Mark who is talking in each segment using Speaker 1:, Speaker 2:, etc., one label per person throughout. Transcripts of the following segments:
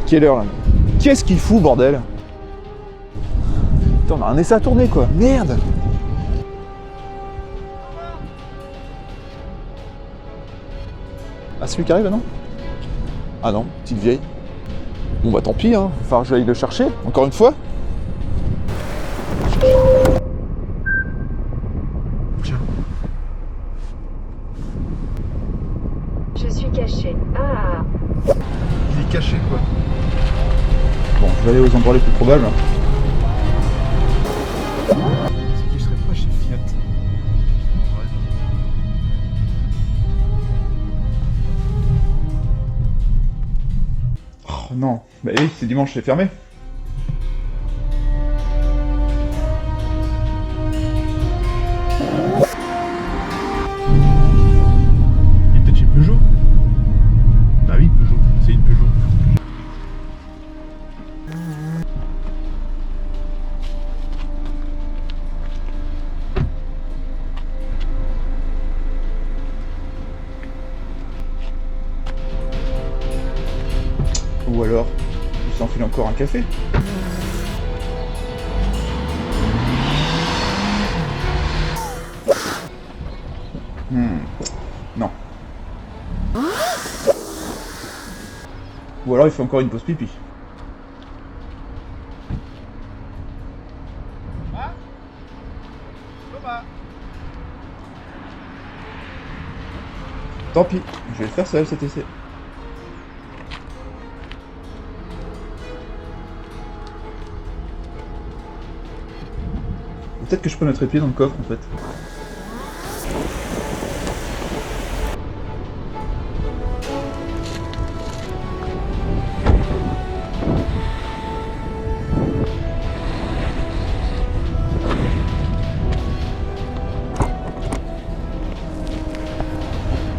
Speaker 1: Quelle heure là? Qu'est-ce qu'il fout, bordel? Putain, on a un essai à tourner quoi, merde! Ah, celui qui arrive là, non? Ah non, petite vieille. Bon bah tant pis, hein, va falloir que j'aille le chercher, encore une fois. Tiens.
Speaker 2: Je suis caché. Ah.
Speaker 1: Il est caché quoi. Bon, je vais aller aux endroits les plus probables. Est-ce qu'il serait pas chez Fiat? Ouais. Oh non, bah oui, c'est dimanche, c'est fermé. Il est peut-être chez Peugeot. Bah oui, Peugeot, c'est une Peugeot. Ou alors, il s'enfile encore un café. Non. Ou alors il fait encore une pause pipi. Tant pis, je vais le faire seul cet essai. Peut-être que je peux mettre les pieds dans le coffre en fait.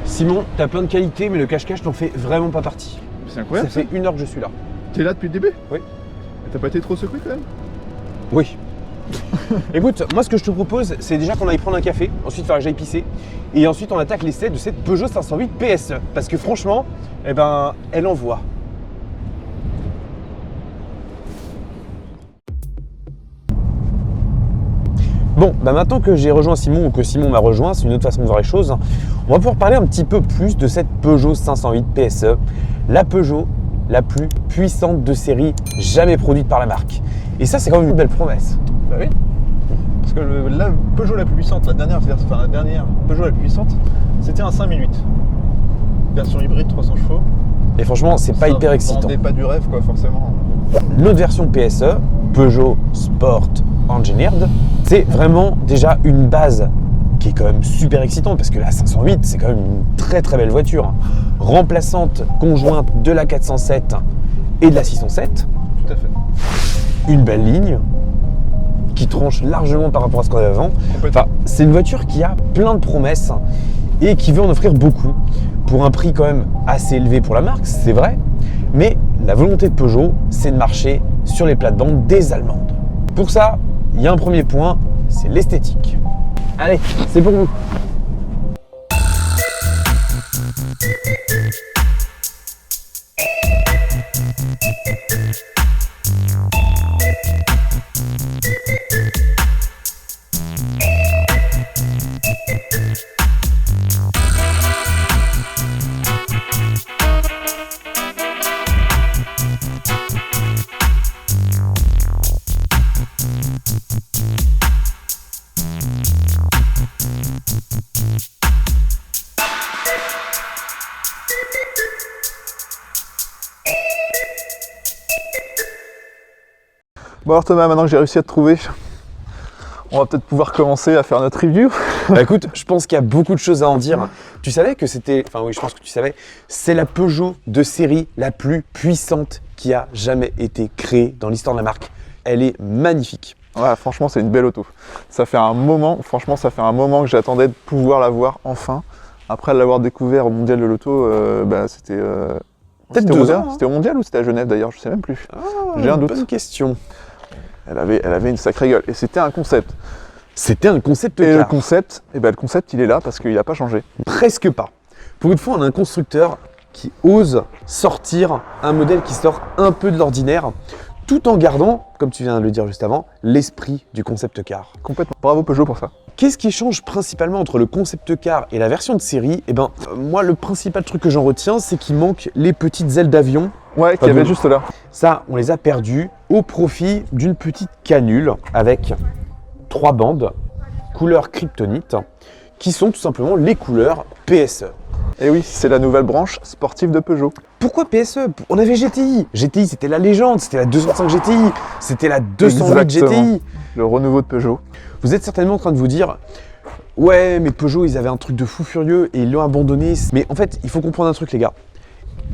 Speaker 3: Simon, t'as plein de qualités, mais le cache-cache t'en fait vraiment pas partie.
Speaker 1: C'est incroyable.
Speaker 3: Ça fait 1 heure que je suis là.
Speaker 1: T'es là depuis le début?
Speaker 3: Oui.
Speaker 1: T'as pas été trop secoué quand même?
Speaker 3: Oui. Écoute, moi ce que je te propose, c'est déjà qu'on aille prendre un café, ensuite il faudra que j'aille pisser, et ensuite on attaque l'essai de cette Peugeot 508 PSE. Parce que franchement, eh ben, elle envoie. Bon, bah maintenant que j'ai rejoint Simon ou que Simon m'a rejoint, c'est une autre façon de voir les choses, on va pouvoir parler un petit peu plus de cette Peugeot 508 PSE, la Peugeot la plus puissante de série jamais produite par la marque. Et ça, c'est quand même une belle promesse.
Speaker 1: Bah oui. Parce que la Peugeot la plus puissante, la dernière Peugeot la plus puissante, c'était un 5008. Version hybride 300 chevaux.
Speaker 3: Et franchement, c'est pas hyper excitant.
Speaker 1: Vendait pas du rêve quoi, forcément.
Speaker 3: L'autre version PSE, Peugeot Sport Engineered, c'est vraiment déjà une base qui est quand même super excitante parce que la 508, c'est quand même une très très belle voiture. Remplaçante conjointe de la 407 et de la 607.
Speaker 1: Tout à fait.
Speaker 3: Une belle ligne qui tranche largement par rapport à ce qu'on avait avant. Enfin, c'est une voiture qui a plein de promesses et qui veut en offrir beaucoup pour un prix quand même assez élevé pour la marque, c'est vrai. Mais la volonté de Peugeot, c'est de marcher sur les plates-bandes des Allemandes. Pour ça, il y a un premier point, c'est l'esthétique. Allez, c'est pour vous.
Speaker 1: Bon alors Thomas, maintenant que j'ai réussi à te trouver, on va peut-être pouvoir commencer à faire notre review.
Speaker 3: Bah écoute, je pense qu'il y a beaucoup de choses à en dire. Tu savais que c'était, enfin oui, je pense que tu savais, c'est la Peugeot de série la plus puissante qui a jamais été créée dans l'histoire de la marque. Elle est magnifique.
Speaker 1: Ouais, franchement, c'est une belle auto. Ça fait un moment, franchement, ça fait un moment que j'attendais de pouvoir la voir enfin. Après l'avoir découvert au Mondial de l'Auto, c'était...
Speaker 3: Peut-être
Speaker 1: c'était
Speaker 3: 2 ans.
Speaker 1: C'était au Mondial ou c'était à Genève d'ailleurs, je sais même plus. J'ai un doute.
Speaker 3: Bonne question.
Speaker 1: Elle avait une sacrée gueule et c'était un concept.
Speaker 3: C'était un concept
Speaker 1: Et
Speaker 3: car.
Speaker 1: le concept, il est là parce qu'il n'a pas changé.
Speaker 3: Presque pas. Pour une fois, on a un constructeur qui ose sortir un modèle qui sort un peu de l'ordinaire, tout en gardant, comme tu viens de le dire juste avant, l'esprit du concept car.
Speaker 1: Complètement. Bravo Peugeot pour ça.
Speaker 3: Qu'est-ce qui change principalement entre le concept car et la version de série? Eh ben, moi, le principal truc que j'en retiens, c'est qu'il manque les petites ailes d'avion.
Speaker 1: Ouais, qu'il y avait juste là.
Speaker 3: Ça, on les a perdus au profit d'une petite canule avec 3 bandes, couleur kryptonite, qui sont tout simplement les couleurs PSE.
Speaker 1: Et oui, c'est la nouvelle branche sportive de Peugeot.
Speaker 3: Pourquoi PSE? On avait GTI. GTI, c'était la légende, c'était la 205 GTI, c'était la 208
Speaker 1: Exactement.
Speaker 3: GTI.
Speaker 1: Le renouveau de Peugeot.
Speaker 3: Vous êtes certainement en train de vous dire « Ouais, mais Peugeot, ils avaient un truc de fou furieux et ils l'ont abandonné. » Mais en fait, il faut comprendre un truc, les gars.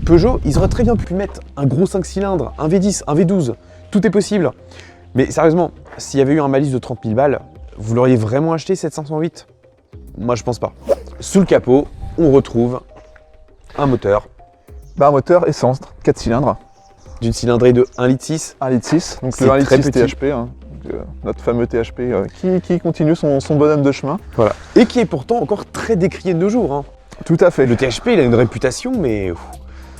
Speaker 3: Peugeot, ils auraient très bien pu mettre un gros 5 cylindres, un V10, un V12. Tout est possible. Mais sérieusement, s'il y avait eu un malus de 30 000 balles, vous l'auriez vraiment acheté cette 508? Moi, je pense pas. Sous le capot, on retrouve un moteur
Speaker 1: Bah, un moteur essence, 4 cylindres,
Speaker 3: d'une cylindrée de 1,6 litre.
Speaker 1: 1,6 litre, donc
Speaker 3: C'est
Speaker 1: le 1,6
Speaker 3: très
Speaker 1: litre
Speaker 3: petit.
Speaker 1: THP, hein, donc, notre fameux THP qui continue son bonhomme de chemin.
Speaker 3: Voilà. Et qui est pourtant encore très décrié de nos jours. Hein.
Speaker 1: Tout à fait.
Speaker 3: Le THP, il a une réputation, mais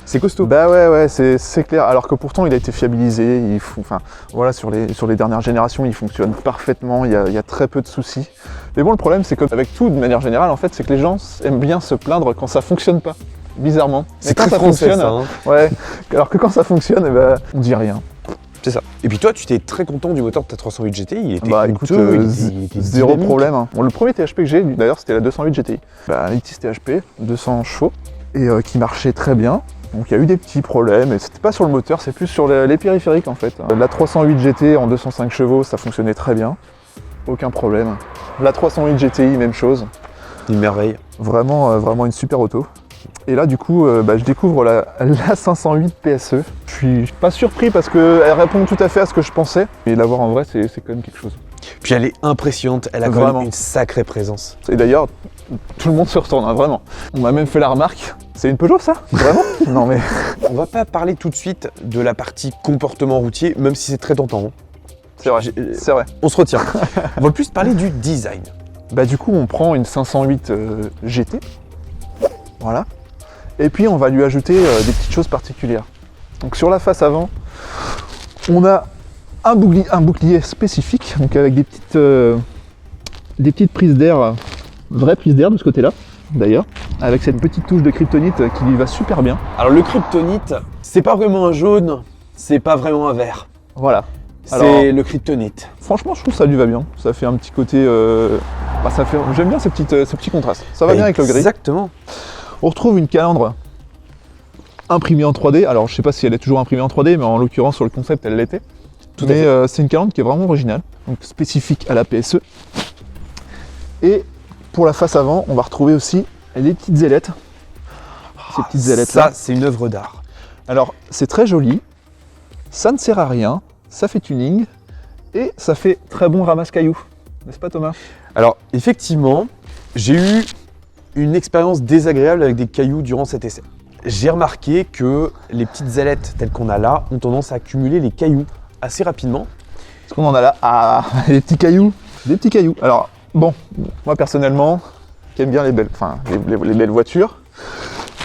Speaker 3: c'est costaud.
Speaker 1: Bah ouais, c'est clair. Alors que pourtant, il a été fiabilisé. Enfin, voilà, sur les dernières générations, il fonctionne parfaitement. Il y a très peu de soucis. Mais bon, le problème, c'est qu'avec tout, de manière générale, en fait, c'est que les gens aiment bien se plaindre quand ça fonctionne pas. Bizarrement.
Speaker 3: C'est
Speaker 1: Mais quand
Speaker 3: très
Speaker 1: ça
Speaker 3: français,
Speaker 1: fonctionne,
Speaker 3: ça. Hein.
Speaker 1: ouais. Alors que quand ça fonctionne, eh ben, on dit rien.
Speaker 3: C'est ça. Et puis toi, tu étais très content du moteur de ta 308 GTI. Il était
Speaker 1: Bah écoute,
Speaker 3: honteux, il était
Speaker 1: zéro
Speaker 3: dynamique.
Speaker 1: problème. Hein. Bon, le premier THP que j'ai, d'ailleurs, c'était la 208 GTI. Bah, Litis THP, 200 chevaux, et qui marchait très bien. Donc il y a eu des petits problèmes, et c'était pas sur le moteur, c'est plus sur les périphériques en fait. La 308 GT en 205 chevaux, ça fonctionnait très bien. Aucun problème. La 308 GTI, même chose.
Speaker 3: Une merveille.
Speaker 1: Vraiment une super auto. Et là, du coup, je découvre la 508 PSE. Je suis pas surpris parce qu'elle répond tout à fait à ce que je pensais. Et l'avoir en vrai, c'est quand même quelque chose.
Speaker 3: Puis elle est impressionnante, elle a quand
Speaker 1: Vraiment.
Speaker 3: même une sacrée présence.
Speaker 1: Et d'ailleurs, tout le monde se retourne, hein, vraiment. On m'a même fait la remarque. C'est une Peugeot, ça? Vraiment? Non mais...
Speaker 3: On va pas parler tout de suite de la partie comportement routier, même si c'est très tentant.
Speaker 1: C'est vrai, c'est vrai.
Speaker 3: On se retient. On va plus parler du design.
Speaker 1: Bah du coup, on prend une 508 GT. Voilà. Et puis, on va lui ajouter des petites choses particulières. Donc sur la face avant, on a un bouclier spécifique, donc avec des petites prises d'air, vraies prises d'air de ce côté-là, d'ailleurs, avec cette petite touche de kryptonite qui lui va super bien.
Speaker 3: Alors le kryptonite, c'est pas vraiment un jaune, c'est pas vraiment un vert.
Speaker 1: Voilà.
Speaker 3: C'est
Speaker 1: Alors,
Speaker 3: le kryptonite.
Speaker 1: franchement, je trouve que ça lui va bien. Ça fait un petit côté... j'aime bien ces petits contrastes. Ça va bien avec le gris.
Speaker 3: Exactement.
Speaker 1: On retrouve une calandre imprimée en 3D. Alors, je sais pas si elle est toujours imprimée en 3D, mais en l'occurrence, sur le concept, elle l'était.
Speaker 3: Tout à
Speaker 1: Mais
Speaker 3: fait.
Speaker 1: c'est une calandre qui est vraiment originale, donc spécifique à la PSE. Et pour la face avant, on va retrouver aussi les petites ailettes. Ces petites ailettes
Speaker 3: Ça,
Speaker 1: là.
Speaker 3: c'est une œuvre d'art.
Speaker 1: Alors, c'est très joli. Ça ne sert à rien. Ça fait tuning. Et ça fait très bon ramasse-cailloux. N'est-ce pas, Thomas?
Speaker 3: Alors, effectivement, j'ai eu une expérience désagréable avec des cailloux durant cet essai. J'ai remarqué que les petites ailettes telles qu'on a là ont tendance à accumuler les cailloux assez rapidement.
Speaker 1: Est-ce qu'on en a là? Ah, des petits cailloux. Des petits cailloux. Alors, bon, moi personnellement, qui aime bien les belles voitures,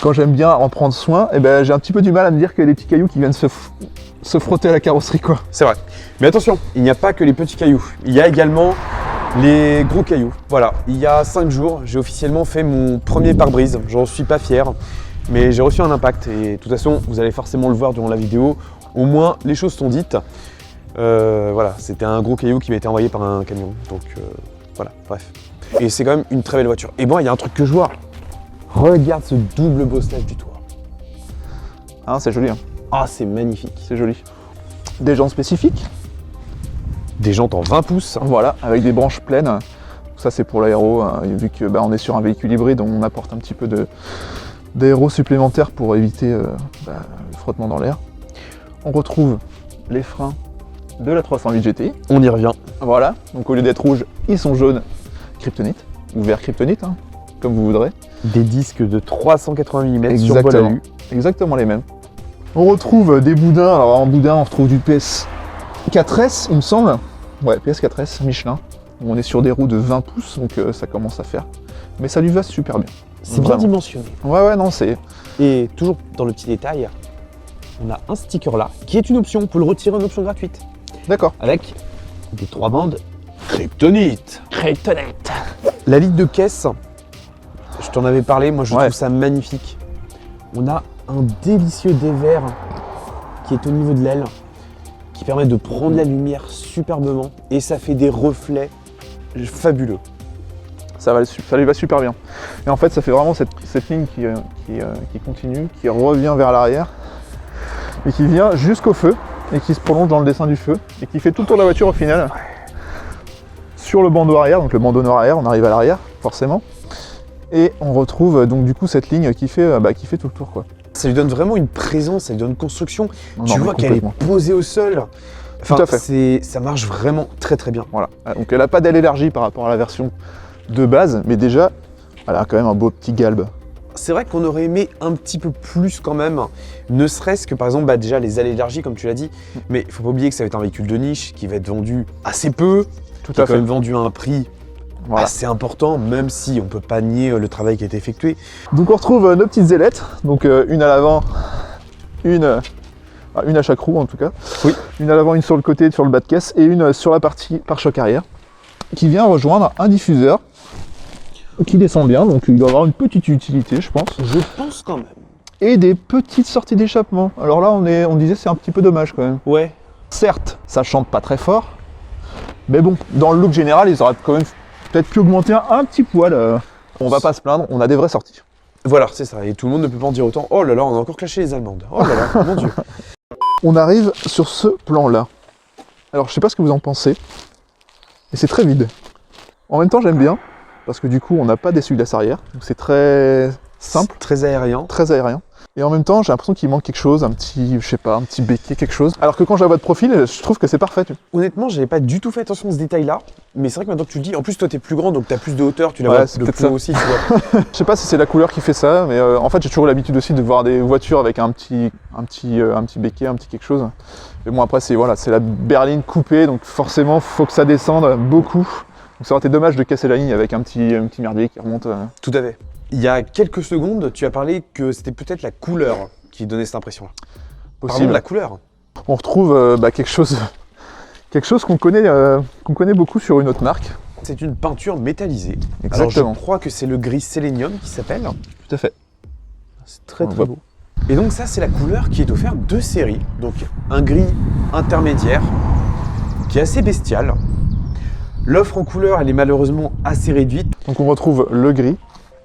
Speaker 1: quand j'aime bien en prendre soin, eh ben, j'ai un petit peu du mal à me dire qu'il y a des petits cailloux qui viennent se frotter à la carrosserie, quoi.
Speaker 3: C'est vrai. Mais attention, il n'y a pas que les petits cailloux. Il y a également les gros cailloux. Voilà, il y a 5 jours, j'ai officiellement fait mon premier pare-brise. J'en suis pas fier, mais j'ai reçu un impact. Et de toute façon, vous allez forcément le voir durant la vidéo. Au moins, les choses sont dites. Voilà, c'était un gros caillou qui m'a été envoyé par un camion. Donc voilà, bref. Et c'est quand même une très belle voiture. Et bon, il y a un truc que je vois. Regarde ce double bosselage du toit.
Speaker 1: Hein, c'est joli, hein.
Speaker 3: Ah, c'est magnifique.
Speaker 1: C'est joli. Des jantes spécifiques,
Speaker 3: Des jantes en 20 pouces.
Speaker 1: voilà, avec des branches pleines. Ça, c'est pour l'aéro, hein, vu que on est sur un véhicule hybride, on apporte un petit peu d'aéro supplémentaire pour éviter le frottement dans l'air. On retrouve les freins de la 308 GTI.
Speaker 3: On y revient.
Speaker 1: Voilà, donc au lieu d'être rouges, ils sont jaunes kryptonite, ou vert kryptonite, hein, comme vous voudrez.
Speaker 3: Des disques de 380 mm sur
Speaker 1: Exactement.
Speaker 3: Bolalu.
Speaker 1: Exactement les mêmes. On retrouve des boudins, alors en boudin on retrouve du PS 4S il me semble. Ouais, PS 4S Michelin. On est sur des roues de 20 pouces, donc ça commence à faire. Mais ça lui va super bien.
Speaker 3: C'est bien
Speaker 1: Vraiment.
Speaker 3: dimensionné.
Speaker 1: Ouais, non, c'est...
Speaker 3: Et toujours dans le petit détail, on a un sticker là, qui est une option. On peut le retirer en option gratuite.
Speaker 1: D'accord.
Speaker 3: Avec des 3 bandes Kryptonite.
Speaker 1: Kryptonite.
Speaker 3: La ligne de caisse, je t'en avais parlé, moi je
Speaker 1: Ouais.
Speaker 3: trouve ça magnifique. On a un délicieux dévers qui est au niveau de l'aile, qui permet de prendre la lumière superbement et ça fait des reflets fabuleux.
Speaker 1: Ça lui va super bien. Et en fait, ça fait vraiment cette ligne qui continue, qui revient vers l'arrière, et qui vient jusqu'au feu, et qui se prolonge dans le dessin du feu, et qui fait tout le tour de la voiture au final. Sur le bandeau arrière, donc le bandeau nord-arrière, on arrive à l'arrière, forcément. Et on retrouve donc du coup cette ligne qui fait tout le tour, quoi.
Speaker 3: Ça lui donne vraiment une présence, ça lui donne une construction.
Speaker 1: Non,
Speaker 3: Tu
Speaker 1: mais
Speaker 3: vois qu'elle est
Speaker 1: complètement.
Speaker 3: posée au sol. Enfin,
Speaker 1: Tout à fait.
Speaker 3: ça marche vraiment très très bien.
Speaker 1: Voilà. Donc elle n'a pas d'aile élargie par rapport à la version de base, mais déjà, elle a quand même un beau petit galbe.
Speaker 3: C'est vrai qu'on aurait aimé un petit peu plus quand même, ne serait-ce que par exemple déjà les ailes élargies comme tu l'as dit, mais il faut pas oublier que ça va être un véhicule de niche qui va être vendu assez peu,
Speaker 1: Tout
Speaker 3: qui est
Speaker 1: à
Speaker 3: quand
Speaker 1: fait.
Speaker 3: même vendu à un prix
Speaker 1: Voilà.
Speaker 3: assez important, même si on peut pas nier le travail qui a été effectué.
Speaker 1: Donc on retrouve nos petites ailettes, donc une à l'avant, une à chaque roue en tout cas.
Speaker 3: Oui.
Speaker 1: Une à l'avant, une sur le côté, sur le bas de caisse, et une sur la partie pare-choc arrière, qui vient rejoindre un diffuseur qui descend bien, donc il doit avoir une petite utilité, je pense.
Speaker 3: Je pense quand même.
Speaker 1: Et des petites sorties d'échappement. Alors là, on disait c'est un petit peu dommage quand même.
Speaker 3: Ouais.
Speaker 1: Certes, ça chante pas très fort, mais bon, dans le look général, ils auraient quand même peut-être pu augmenter un petit poil. On va pas se plaindre, on a des vraies sorties.
Speaker 3: Voilà, c'est ça. Et tout le monde ne peut pas en dire autant. Oh là là, on a encore clashé les Allemandes. Oh là là, mon Dieu.
Speaker 1: On arrive sur ce plan-là. Alors, je sais pas ce que vous en pensez, mais c'est très vide. En même temps, j'aime bien, parce que du coup, on n'a pas d'essuie-glace arrière, donc c'est très simple,
Speaker 3: Très aérien.
Speaker 1: très aérien. Et en même temps, j'ai l'impression qu'il manque quelque chose, un petit, je sais pas, un petit béquet, quelque chose. Alors que quand je la vois de profil, je trouve que c'est parfait.
Speaker 3: Honnêtement, j'avais pas du tout fait attention à ce détail-là, mais c'est vrai que maintenant que tu le dis, en plus toi t'es plus grand donc t'as plus de hauteur, tu la
Speaker 1: Ouais,
Speaker 3: vois
Speaker 1: c'est
Speaker 3: de
Speaker 1: peut-être
Speaker 3: plus haut
Speaker 1: ça.
Speaker 3: aussi, tu vois.
Speaker 1: Je sais pas si c'est la couleur qui fait ça, mais en fait, j'ai toujours eu l'habitude aussi de voir des voitures avec un petit béquet, un petit quelque chose. Mais bon, après, c'est la berline coupée, donc forcément, faut que ça descende beaucoup. Donc ça aurait été dommage de casser la ligne avec un petit merdier qui remonte.
Speaker 3: Tout à fait. Il y a quelques secondes, tu as parlé que c'était peut-être la couleur qui donnait cette impression-là. Parlons
Speaker 1: Possible.
Speaker 3: de la couleur.
Speaker 1: On retrouve quelque chose qu'on connaît beaucoup sur une autre marque.
Speaker 3: C'est une peinture métallisée.
Speaker 1: Exactement.
Speaker 3: Alors je crois que c'est le gris sélénium qui s'appelle.
Speaker 1: Tout à fait.
Speaker 3: C'est très
Speaker 1: On
Speaker 3: très
Speaker 1: voit.
Speaker 3: beau. Et donc ça c'est la couleur qui est offerte de série. Donc un gris intermédiaire qui est assez bestial. L'offre en couleur elle est malheureusement assez réduite.
Speaker 1: Donc on retrouve le gris,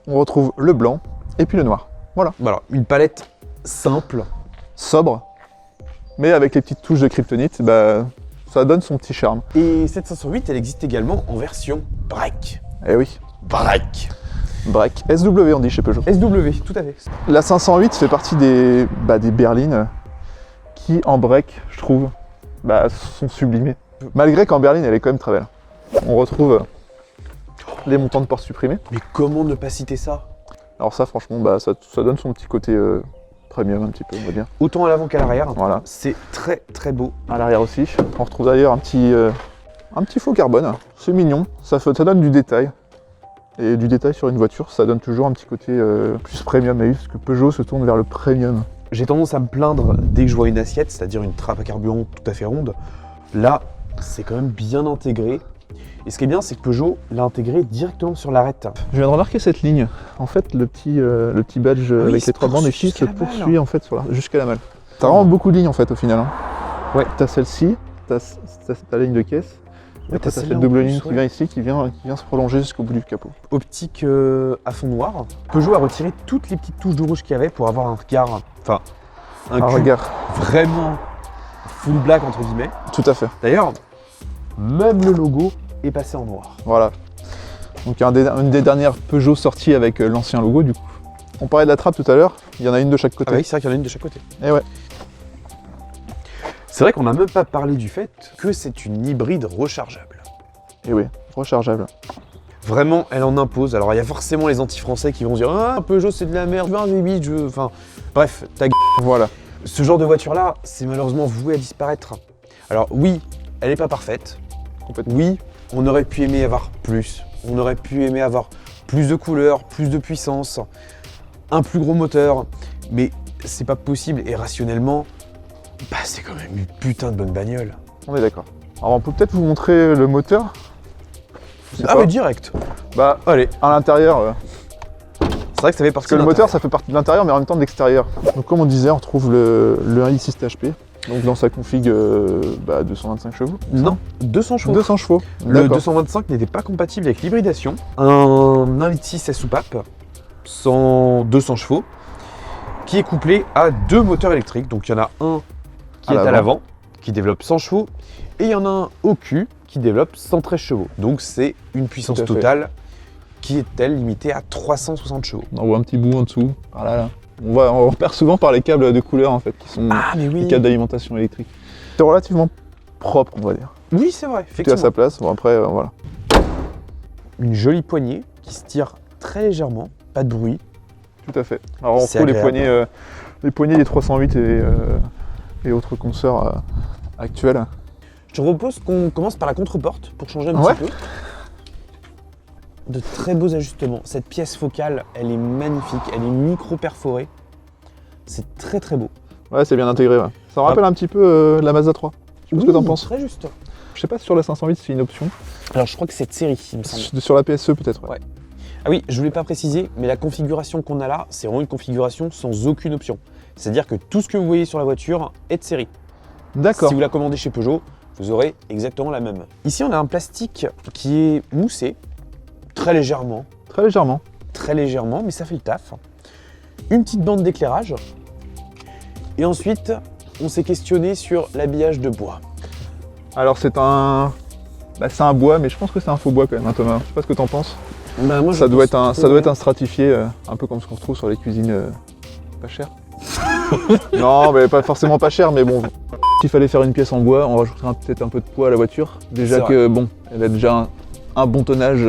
Speaker 1: on retrouve le blanc et puis le noir. Voilà.
Speaker 3: Voilà, une palette simple.
Speaker 1: Sobre, mais avec les petites touches de kryptonite, ça donne son petit charme.
Speaker 3: Et cette 508 elle existe également en version break.
Speaker 1: Eh oui.
Speaker 3: Break.
Speaker 1: Break. SW on dit chez Peugeot.
Speaker 3: SW, tout à fait.
Speaker 1: La 508 fait partie des berlines qui, en break, je trouve, sont sublimées. Malgré qu'en berline, elle est quand même très belle. On retrouve les montants de porte supprimés.
Speaker 3: Mais comment ne pas citer ça?
Speaker 1: Alors ça, franchement, ça donne son petit côté premium un petit peu, on va dire.
Speaker 3: Autant à l'avant qu'à l'arrière.
Speaker 1: Voilà.
Speaker 3: C'est très très beau.
Speaker 1: À l'arrière aussi. On retrouve d'ailleurs un petit faux carbone. C'est mignon. Ça donne du détail. Et du détail sur une voiture, ça donne toujours un petit côté plus premium. Et parce que Peugeot se tourne vers le premium.
Speaker 3: J'ai tendance à me plaindre dès que je vois une assiette, c'est-à-dire une trappe à carburant tout à fait ronde. Là, c'est quand même bien intégré. Et ce qui est bien, c'est que Peugeot l'a intégré directement sur l'arête.
Speaker 1: Je viens de remarquer cette ligne. En fait, le petit badge
Speaker 3: oui, il
Speaker 1: avec
Speaker 3: se
Speaker 1: les 3 bandes
Speaker 3: poursuit
Speaker 1: ici se
Speaker 3: jusqu'à la
Speaker 1: poursuit
Speaker 3: malle.
Speaker 1: en fait jusqu'à la malle. T'as vraiment beaucoup de lignes en fait au final. Hein.
Speaker 3: Ouais.
Speaker 1: T'as celle-ci, t'as ta ligne de caisse. Et
Speaker 3: Ouais,
Speaker 1: après,
Speaker 3: t'as
Speaker 1: t'as
Speaker 3: celle-là
Speaker 1: cette
Speaker 3: en
Speaker 1: double
Speaker 3: plus,
Speaker 1: ligne qui
Speaker 3: ouais.
Speaker 1: vient ici, qui vient se prolonger jusqu'au bout du capot.
Speaker 3: Optique à fond noir. Peugeot a retiré toutes les petites touches de rouge qu'il y avait pour avoir un regard, enfin, un cul
Speaker 1: Regard.
Speaker 3: vraiment full black entre guillemets.
Speaker 1: Tout à fait.
Speaker 3: D'ailleurs, même le logo est passé en noir.
Speaker 1: Voilà. Donc une des dernières Peugeot sorties avec l'ancien logo du coup. On parlait de la trappe tout à l'heure, il y en a une de chaque côté.
Speaker 3: Ah oui, c'est vrai qu'il y en a une de chaque côté.
Speaker 1: Et ouais.
Speaker 3: C'est vrai qu'on n'a même pas parlé du fait que c'est une hybride rechargeable.
Speaker 1: Et oui, rechargeable.
Speaker 3: Vraiment, elle en impose. Alors, il y a forcément les anti-français qui vont dire « Ah, Peugeot, c'est de la merde, je veux un V8, je veux... » Enfin, bref, ta gueule.
Speaker 1: Voilà.
Speaker 3: Ce genre de voiture-là, c'est malheureusement voué à disparaître. Alors oui, elle n'est pas parfaite.
Speaker 1: Complètement.
Speaker 3: Oui, on aurait pu aimer avoir plus. On aurait pu aimer avoir plus de couleurs, plus de puissance, un plus gros moteur, mais c'est pas possible et rationnellement, bah c'est quand même une putain de bonne bagnole.
Speaker 1: On est d'accord. Alors on peut peut-être vous montrer le moteur. Je sais
Speaker 3: Ah
Speaker 1: pas.
Speaker 3: mais direct.
Speaker 1: Bah
Speaker 3: Allez,
Speaker 1: à l'intérieur,
Speaker 3: c'est vrai que ça fait partie
Speaker 1: parce que le moteur ça fait partie de l'intérieur mais en même temps de l'extérieur. Donc comme on disait, on retrouve le 1.6 THP, donc dans sa config 225 chevaux.
Speaker 3: Non, 200 chevaux.
Speaker 1: 200 chevaux.
Speaker 3: Le
Speaker 1: D'accord.
Speaker 3: 225 n'était pas compatible avec l'hybridation. Un 1.6 à soupape, 200 chevaux, qui est couplé à 2 moteurs électriques. Donc il y en a un qui est à l'avant, qui développe 100 chevaux, et il y en a un au cul qui développe 113 chevaux. Donc c'est une puissance totale qui est-elle limitée à 360 chevaux.
Speaker 1: On voit un petit bout en dessous. Par là. On repère souvent par les câbles de couleur en fait, qui sont
Speaker 3: Ah mais oui.
Speaker 1: les câbles d'alimentation électrique. C'est relativement propre, on va dire.
Speaker 3: Oui, c'est vrai,
Speaker 1: Tout est à
Speaker 3: effectivement.
Speaker 1: sa place. Bon après, voilà.
Speaker 3: Une jolie poignée qui se tire très légèrement, pas de bruit.
Speaker 1: Tout à fait. Alors on
Speaker 3: C'est
Speaker 1: retrouve
Speaker 3: agréable.
Speaker 1: les poignées des 308 et autres consoeurs actuels.
Speaker 3: Je te propose qu'on commence par la contre-porte pour changer un
Speaker 1: Ouais.
Speaker 3: petit peu. De très beaux ajustements. Cette pièce focale, elle est magnifique, elle est micro-perforée. C'est très très beau.
Speaker 1: Ouais, c'est bien intégré. Ouais. Ça me rappelle un petit peu la Mazda 3. Je sais pas ce que t'en penses.
Speaker 3: Très juste.
Speaker 1: Je sais pas si sur la 508 c'est une option.
Speaker 3: Alors je crois que cette série, il me semble.
Speaker 1: Sur la PSE peut-être. Ouais.
Speaker 3: Ouais. Ah oui, je voulais pas préciser, mais la configuration qu'on a là, c'est vraiment une configuration sans aucune option. C'est-à-dire que tout ce que vous voyez sur la voiture est de série.
Speaker 1: D'accord.
Speaker 3: Si vous la commandez chez Peugeot, vous aurez exactement la même. Ici, on a un plastique qui est moussé, très légèrement,
Speaker 1: Très légèrement.
Speaker 3: mais ça fait le taf. Une petite bande d'éclairage. Et ensuite, on s'est questionné sur l'habillage de bois.
Speaker 1: Alors c'est un bois, mais je pense que c'est un faux bois quand même, hein, Thomas. Je sais pas ce que t'en penses.
Speaker 3: Bah, moi,
Speaker 1: Ça doit être un stratifié, un peu comme ce qu'on retrouve sur les cuisines pas chères. Non, mais pas forcément pas cher, mais bon. S'il fallait faire une pièce en bois, on rajouterait peut-être un peu de poids à la voiture. Déjà
Speaker 3: C'est
Speaker 1: que bon, elle a déjà un bon tonnage,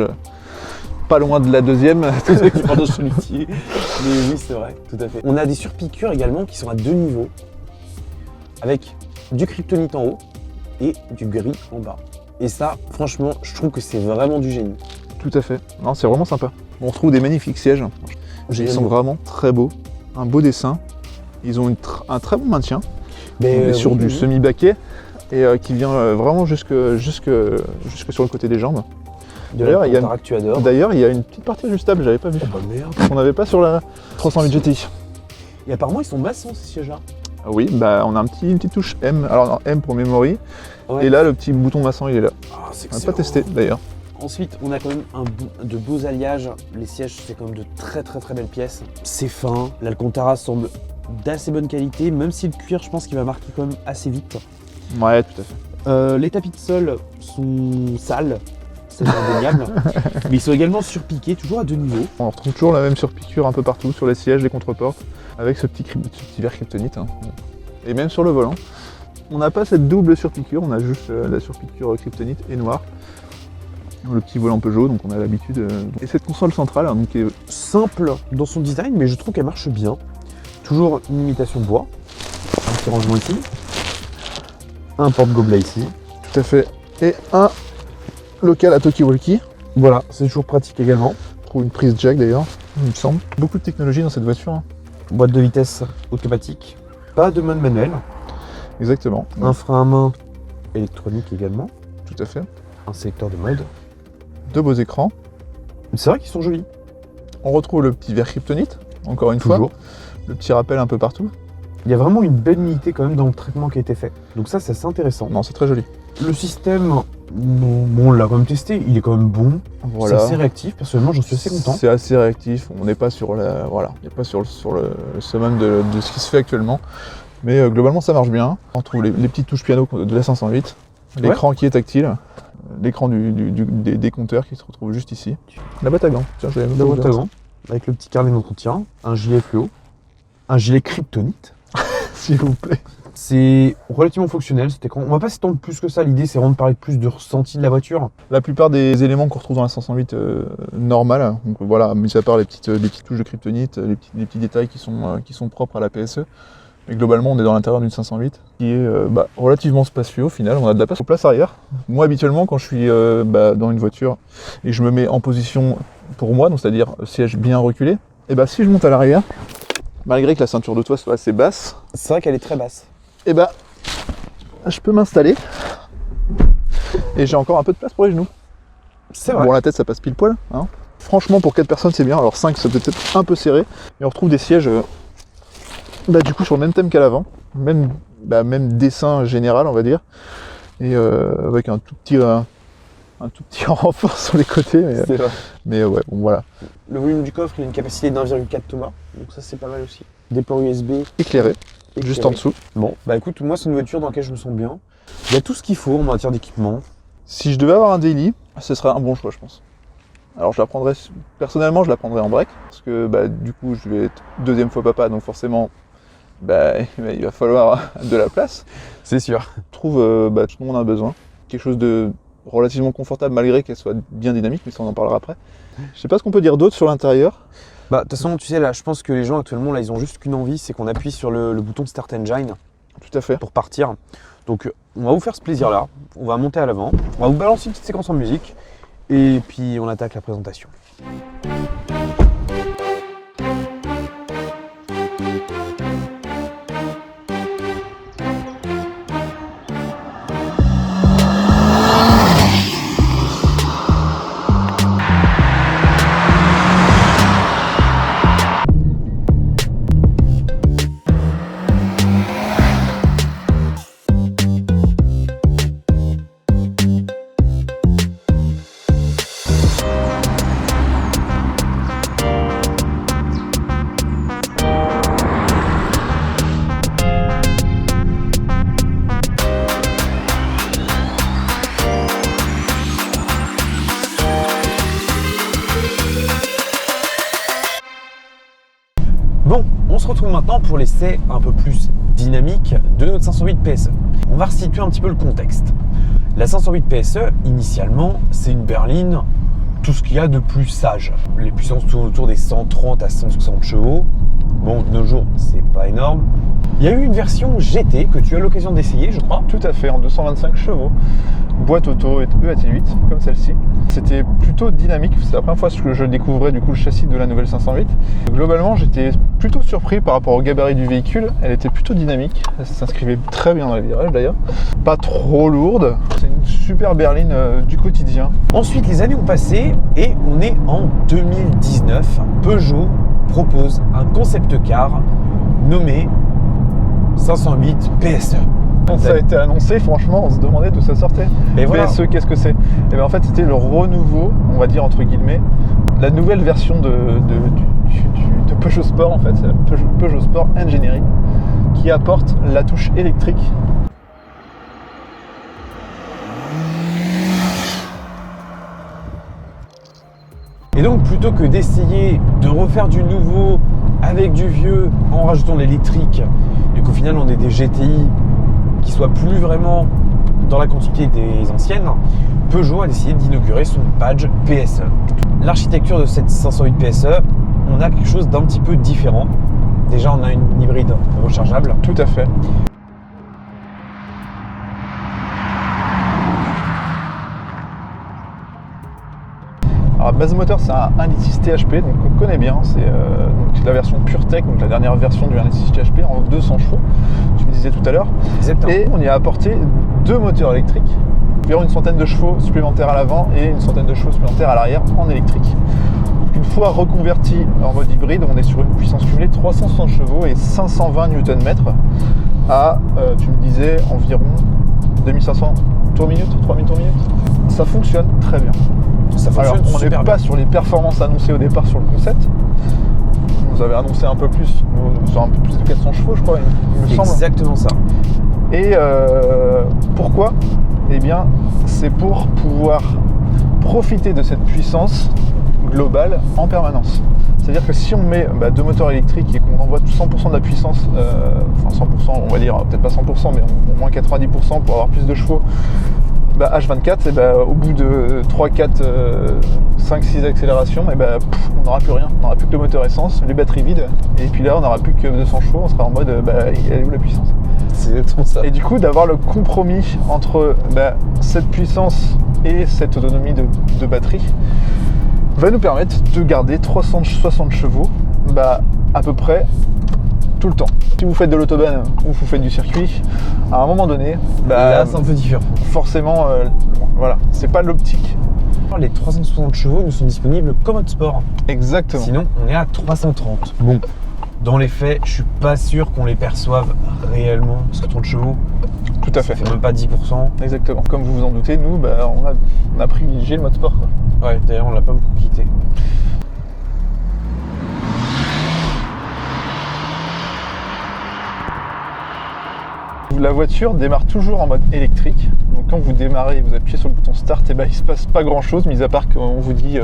Speaker 1: pas loin de la deuxième.
Speaker 3: qui parle de chalutier. Mais oui, c'est vrai, tout à fait. On a des surpiqûres également qui sont à 2 niveaux, avec du kryptonite en haut et du gris en bas. Et ça, franchement, je trouve que c'est vraiment du génie.
Speaker 1: Tout à fait. Non, c'est vraiment sympa. On retrouve des magnifiques sièges. Ils sont vraiment très beaux. Un beau dessin. Ils ont un très bon maintien. On est sur du semi-baquet et qui vient vraiment jusque sur le côté des jambes. D'ailleurs, il y a
Speaker 3: que tu adores.
Speaker 1: D'ailleurs, il y a une petite partie ajustable, j'avais pas vu.
Speaker 3: Oh bah merde.
Speaker 1: On n'avait pas sur la 308 GTI.
Speaker 3: Et apparemment, ils sont maçons ces sièges-là.
Speaker 1: Ah oui, bah on a une petite touche M. Alors non, M pour memory.
Speaker 3: Ouais.
Speaker 1: Et là, le petit bouton maçon, il est là.
Speaker 3: Ah, c'est
Speaker 1: On n'a pas testé d'ailleurs.
Speaker 3: Ensuite, on a quand même de beaux alliages. Les sièges, c'est quand même de très très très belles pièces. C'est fin. L'Alcantara semble d'assez bonne qualité, même si le cuir, je pense qu'il va marquer quand même assez vite.
Speaker 1: Ouais, tout à fait.
Speaker 3: Les tapis de sol sont sales, c'est indéniable. Mais ils sont également surpiqués, toujours à 2 niveaux.
Speaker 1: On retrouve toujours la même surpiqûre un peu partout, sur les sièges, les contreportes, avec ce petit verre kryptonite. Hein. Et même sur le volant. On n'a pas cette double surpiqûre, on a juste la surpiqûre kryptonite et noire. Le petit volant Peugeot, donc on a l'habitude. Et cette console centrale, hein, donc, qui est
Speaker 3: Simple dans son design, mais je trouve qu'elle marche bien. Toujours une imitation bois. Un petit rangement ici. Un porte-gobelet ici.
Speaker 1: tout à fait. Et un local à Talkie-Walkie.
Speaker 3: Voilà, c'est toujours pratique également.
Speaker 1: On trouve une prise jack d'ailleurs, il me semble. Beaucoup de technologie dans cette voiture. Hein.
Speaker 3: Boîte de vitesse automatique. Pas de mode manuel.
Speaker 1: Exactement.
Speaker 3: Un frein à main électronique également.
Speaker 1: Tout à fait.
Speaker 3: Un sélecteur de mode.
Speaker 1: Deux beaux écrans.
Speaker 3: C'est vrai qu'ils sont jolis.
Speaker 1: On retrouve le petit verre kryptonite, encore une
Speaker 3: Toujours.
Speaker 1: fois. Le petit rappel un peu partout.
Speaker 3: Il y a vraiment une belle unité quand même dans le traitement qui a été fait. Donc ça, c'est assez intéressant.
Speaker 1: Non, c'est très joli.
Speaker 3: Le système, bon, on l'a quand même testé, il est quand même bon.
Speaker 1: Voilà.
Speaker 3: C'est assez réactif, personnellement, j'en suis assez content.
Speaker 1: C'est assez réactif. On n'est pas sur la, voilà, on n'est pas sur le summum de ce qui se fait actuellement. Mais globalement, ça marche bien. On retrouve les petites touches piano de la 508, l'écran qui est tactile, l'écran des compteurs qui se retrouve juste ici. La boîte à gants. Tiens, je l'avais même
Speaker 3: La
Speaker 1: pas
Speaker 3: boîte à
Speaker 1: ouverte.
Speaker 3: gants, avec le petit carnet d'entretien, un gilet fluo, un gilet kryptonite.
Speaker 1: S'il vous plaît.
Speaker 3: C'est relativement fonctionnel cet écran. On va pas s'étendre plus que ça, l'idée c'est vraiment de parler plus de ressenti de la voiture.
Speaker 1: La plupart des éléments qu'on retrouve dans la 508 normale, donc voilà, mis à part les petites touches de kryptonite, les petits détails qui sont propres à la PSE, Mais globalement, on est dans l'intérieur d'une 508 qui est relativement spacieux au final. On a de la place arrière. Moi, habituellement, quand je suis dans une voiture et je me mets en position pour moi, donc c'est-à-dire siège bien reculé, et si je monte à l'arrière, malgré que la ceinture de toit soit assez basse,
Speaker 3: C'est vrai qu'elle est très basse.
Speaker 1: et je peux m'installer et j'ai encore un peu de place pour les genoux.
Speaker 3: C'est vrai.
Speaker 1: Bon, la tête, ça passe pile poil. Hein. Franchement, pour 4 personnes, c'est bien. Alors 5, ça peut être un peu serré. Mais on retrouve des sièges du coup sur le même thème qu'à l'avant. Même dessin général, on va dire. Et avec un tout petit renfort sur les côtés.
Speaker 3: C'est vrai.
Speaker 1: Mais ouais, bon, voilà.
Speaker 3: Le volume du coffre, il a une capacité de 1,4 Thomas. Donc ça, c'est pas mal aussi. Des ports USB.
Speaker 1: Éclairé, juste en dessous.
Speaker 3: Bon, écoute, moi, c'est une voiture dans laquelle je me sens bien. Il y a tout ce qu'il faut en matière d'équipement.
Speaker 1: Si je devais avoir un daily, ce serait un bon choix, je pense. Alors personnellement, je la prendrais en break. Parce que du coup, je vais être deuxième fois papa, donc forcément, il va falloir de la place.
Speaker 3: C'est sûr.
Speaker 1: Je trouve tout le monde a besoin. Quelque chose de relativement confortable malgré qu'elle soit bien dynamique, mais ça on en parlera après. Je sais pas ce qu'on peut dire d'autre sur l'intérieur.
Speaker 3: De toute façon, tu sais, là, je pense que les gens actuellement, là, ils ont juste qu'une envie, c'est qu'on appuie sur le bouton de Start Engine
Speaker 1: Tout à fait.
Speaker 3: pour partir. Donc, on va vous faire ce plaisir-là. On va monter à l'avant. On va vous balancer une petite séquence en musique. Et puis, on attaque la présentation. Bon, on se retrouve maintenant pour l'essai un peu plus dynamique de notre 508 PSE. On va resituer un petit peu le contexte. La 508 PSE, initialement, c'est une berline, tout ce qu'il y a de plus sage. Les puissances tournent autour des 130 à 160 chevaux. Bon, de nos jours, c'est pas énorme. Il y a eu une version GT que tu as l'occasion d'essayer, je crois.
Speaker 1: Tout à fait, en 225 chevaux. Boîte auto EAT8, comme celle-ci. C'était plutôt dynamique, c'est la première fois que je découvrais du coup le châssis de la nouvelle 508. Globalement, j'étais plutôt surpris par rapport au gabarit du véhicule. Elle était plutôt dynamique, elle s'inscrivait très bien dans les virages d'ailleurs. Pas trop lourde, c'est une super berline du quotidien.
Speaker 3: Ensuite, les années ont passé et on est en 2019. Peugeot propose un concept car nommé 508 PSE.
Speaker 1: Quand ça a été annoncé, franchement, on se demandait d'où ça sortait.
Speaker 3: Et voilà.
Speaker 1: PSE, qu'est-ce que c'est? Et bien en fait, c'était le renouveau, on va dire entre guillemets, la nouvelle version de Peugeot Sport, en fait, c'est Peugeot Sport Engineering, qui apporte la touche électrique.
Speaker 3: Et donc, plutôt que d'essayer de refaire du nouveau avec du vieux en rajoutant de l'électrique, et qu'au final on ait des GTI qui soient plus vraiment dans la continuité des anciennes, Peugeot a décidé d'inaugurer son badge PSE. L'architecture de cette 508 PSE, on a quelque chose d'un petit peu différent. Déjà, on a une hybride rechargeable.
Speaker 1: Tout à fait. Alors base moteur, c'est un 1.6 THP, donc on connaît bien, c'est la version PureTech, donc la dernière version du 1.6 THP en 200 chevaux, tu me disais tout à l'heure.
Speaker 3: Exactement.
Speaker 1: Et on y a apporté 2 moteurs électriques, environ une centaine de chevaux supplémentaires à l'avant et une centaine de chevaux supplémentaires à l'arrière en électrique. Donc une fois reconverti en mode hybride, on est sur une puissance cumulée de 360 chevaux et 520 Nm à, tu me disais, environ 2500 tours minute, 3000 tours minute. Ça fonctionne très bien.
Speaker 3: Ça fonctionne.
Speaker 1: Alors, on n'est
Speaker 3: super
Speaker 1: pas
Speaker 3: bien
Speaker 1: sur les performances annoncées au départ sur le concept. Vous avez annoncé un peu plus, sur un peu plus de 400 chevaux, je crois, il me semble.
Speaker 3: Exactement ça.
Speaker 1: Et pourquoi? Eh bien, c'est pour pouvoir profiter de cette puissance globale en permanence. C'est-à-dire que si on met 2 moteurs électriques et qu'on envoie 100% de la puissance, enfin 100%, on va dire, peut-être pas 100%, mais au moins 90% pour avoir plus de chevaux, H24, au bout de 3, 4, 5, 6 accélérations, on n'aura plus rien. On n'aura plus que le moteur essence, les batteries vides, et puis là on n'aura plus que 200 chevaux, on sera en mode elle est où la puissance?
Speaker 3: C'est exactement ça.
Speaker 1: Et du coup d'avoir le compromis entre cette puissance et cette autonomie de batterie va nous permettre de garder 360 chevaux à peu près tout le temps. Si vous faites de l'autobahn ou vous faites du circuit, à un moment donné,
Speaker 3: là c'est un peu différent.
Speaker 1: Forcément, voilà, c'est pas l'optique.
Speaker 3: Les 360 chevaux nous sont disponibles comme mode sport.
Speaker 1: Exactement.
Speaker 3: Sinon, on est à 330. Bon, dans les faits, je suis pas sûr qu'on les perçoive réellement, parce que 30 chevaux,
Speaker 1: tout à fait.
Speaker 3: Ça fait même pas 10%.
Speaker 1: Exactement. Comme vous vous en doutez, nous, on a privilégié le mode sport, quoi.
Speaker 3: Ouais, d'ailleurs, on l'a pas beaucoup quitté.
Speaker 1: La voiture démarre toujours en mode électrique. Donc quand vous démarrez et vous appuyez sur le bouton start, il se passe pas grand chose, mis à part qu'on vous dit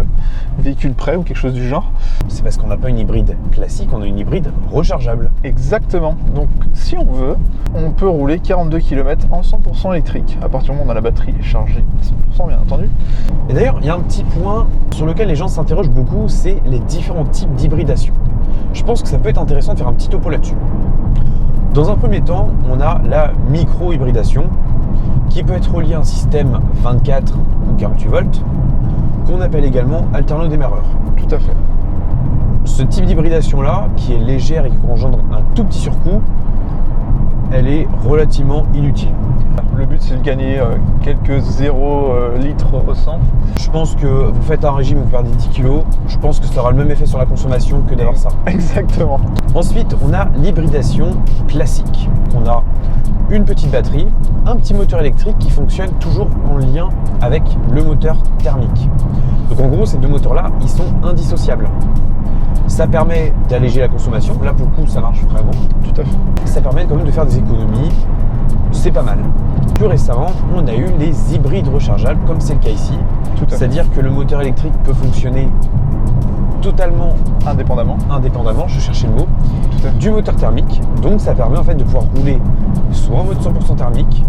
Speaker 1: véhicule prêt ou quelque chose du genre.
Speaker 3: C'est parce qu'on n'a pas une hybride classique, on a une hybride rechargeable.
Speaker 1: Exactement. Donc si on veut, on peut rouler 42 km en 100% électrique, à partir du moment où la batterie est chargée à 100% bien entendu.
Speaker 3: Et d'ailleurs, il y a un petit point sur lequel les gens s'interrogent beaucoup, c'est les différents types d'hybridation. Je pense que ça peut être intéressant de faire un petit topo là-dessus. Dans un premier temps, on a la micro-hybridation qui peut être reliée à un système 24 ou 48 volts qu'on appelle également alterno-démarreur.
Speaker 1: Tout à fait.
Speaker 3: Ce type d'hybridation-là, qui est légère et qui engendre un tout petit surcoût, elle est relativement inutile.
Speaker 1: Le but, c'est de gagner quelques 0 litres au 100.
Speaker 3: Je pense que vous faites un régime et vous perdez 10 kg, je pense que ça aura le même effet sur la consommation que d'avoir ça.
Speaker 1: Exactement.
Speaker 3: Ensuite, on a l'hybridation classique. On a une petite batterie, un petit moteur électrique qui fonctionne toujours en lien avec le moteur thermique. Donc en gros, ces deux moteurs-là, ils sont indissociables. Ça permet d'alléger la consommation. Là, pour le coup, ça marche vraiment.
Speaker 1: Tout à fait.
Speaker 3: Ça permet quand même de faire des économies. C'est pas mal. Plus récemment, on a eu les hybrides rechargeables, comme c'est le cas ici. C'est-à-dire que le moteur électrique peut fonctionner totalement indépendamment, je cherchais le mot, du moteur thermique. Donc ça permet en fait de pouvoir rouler soit en mode 100% thermique,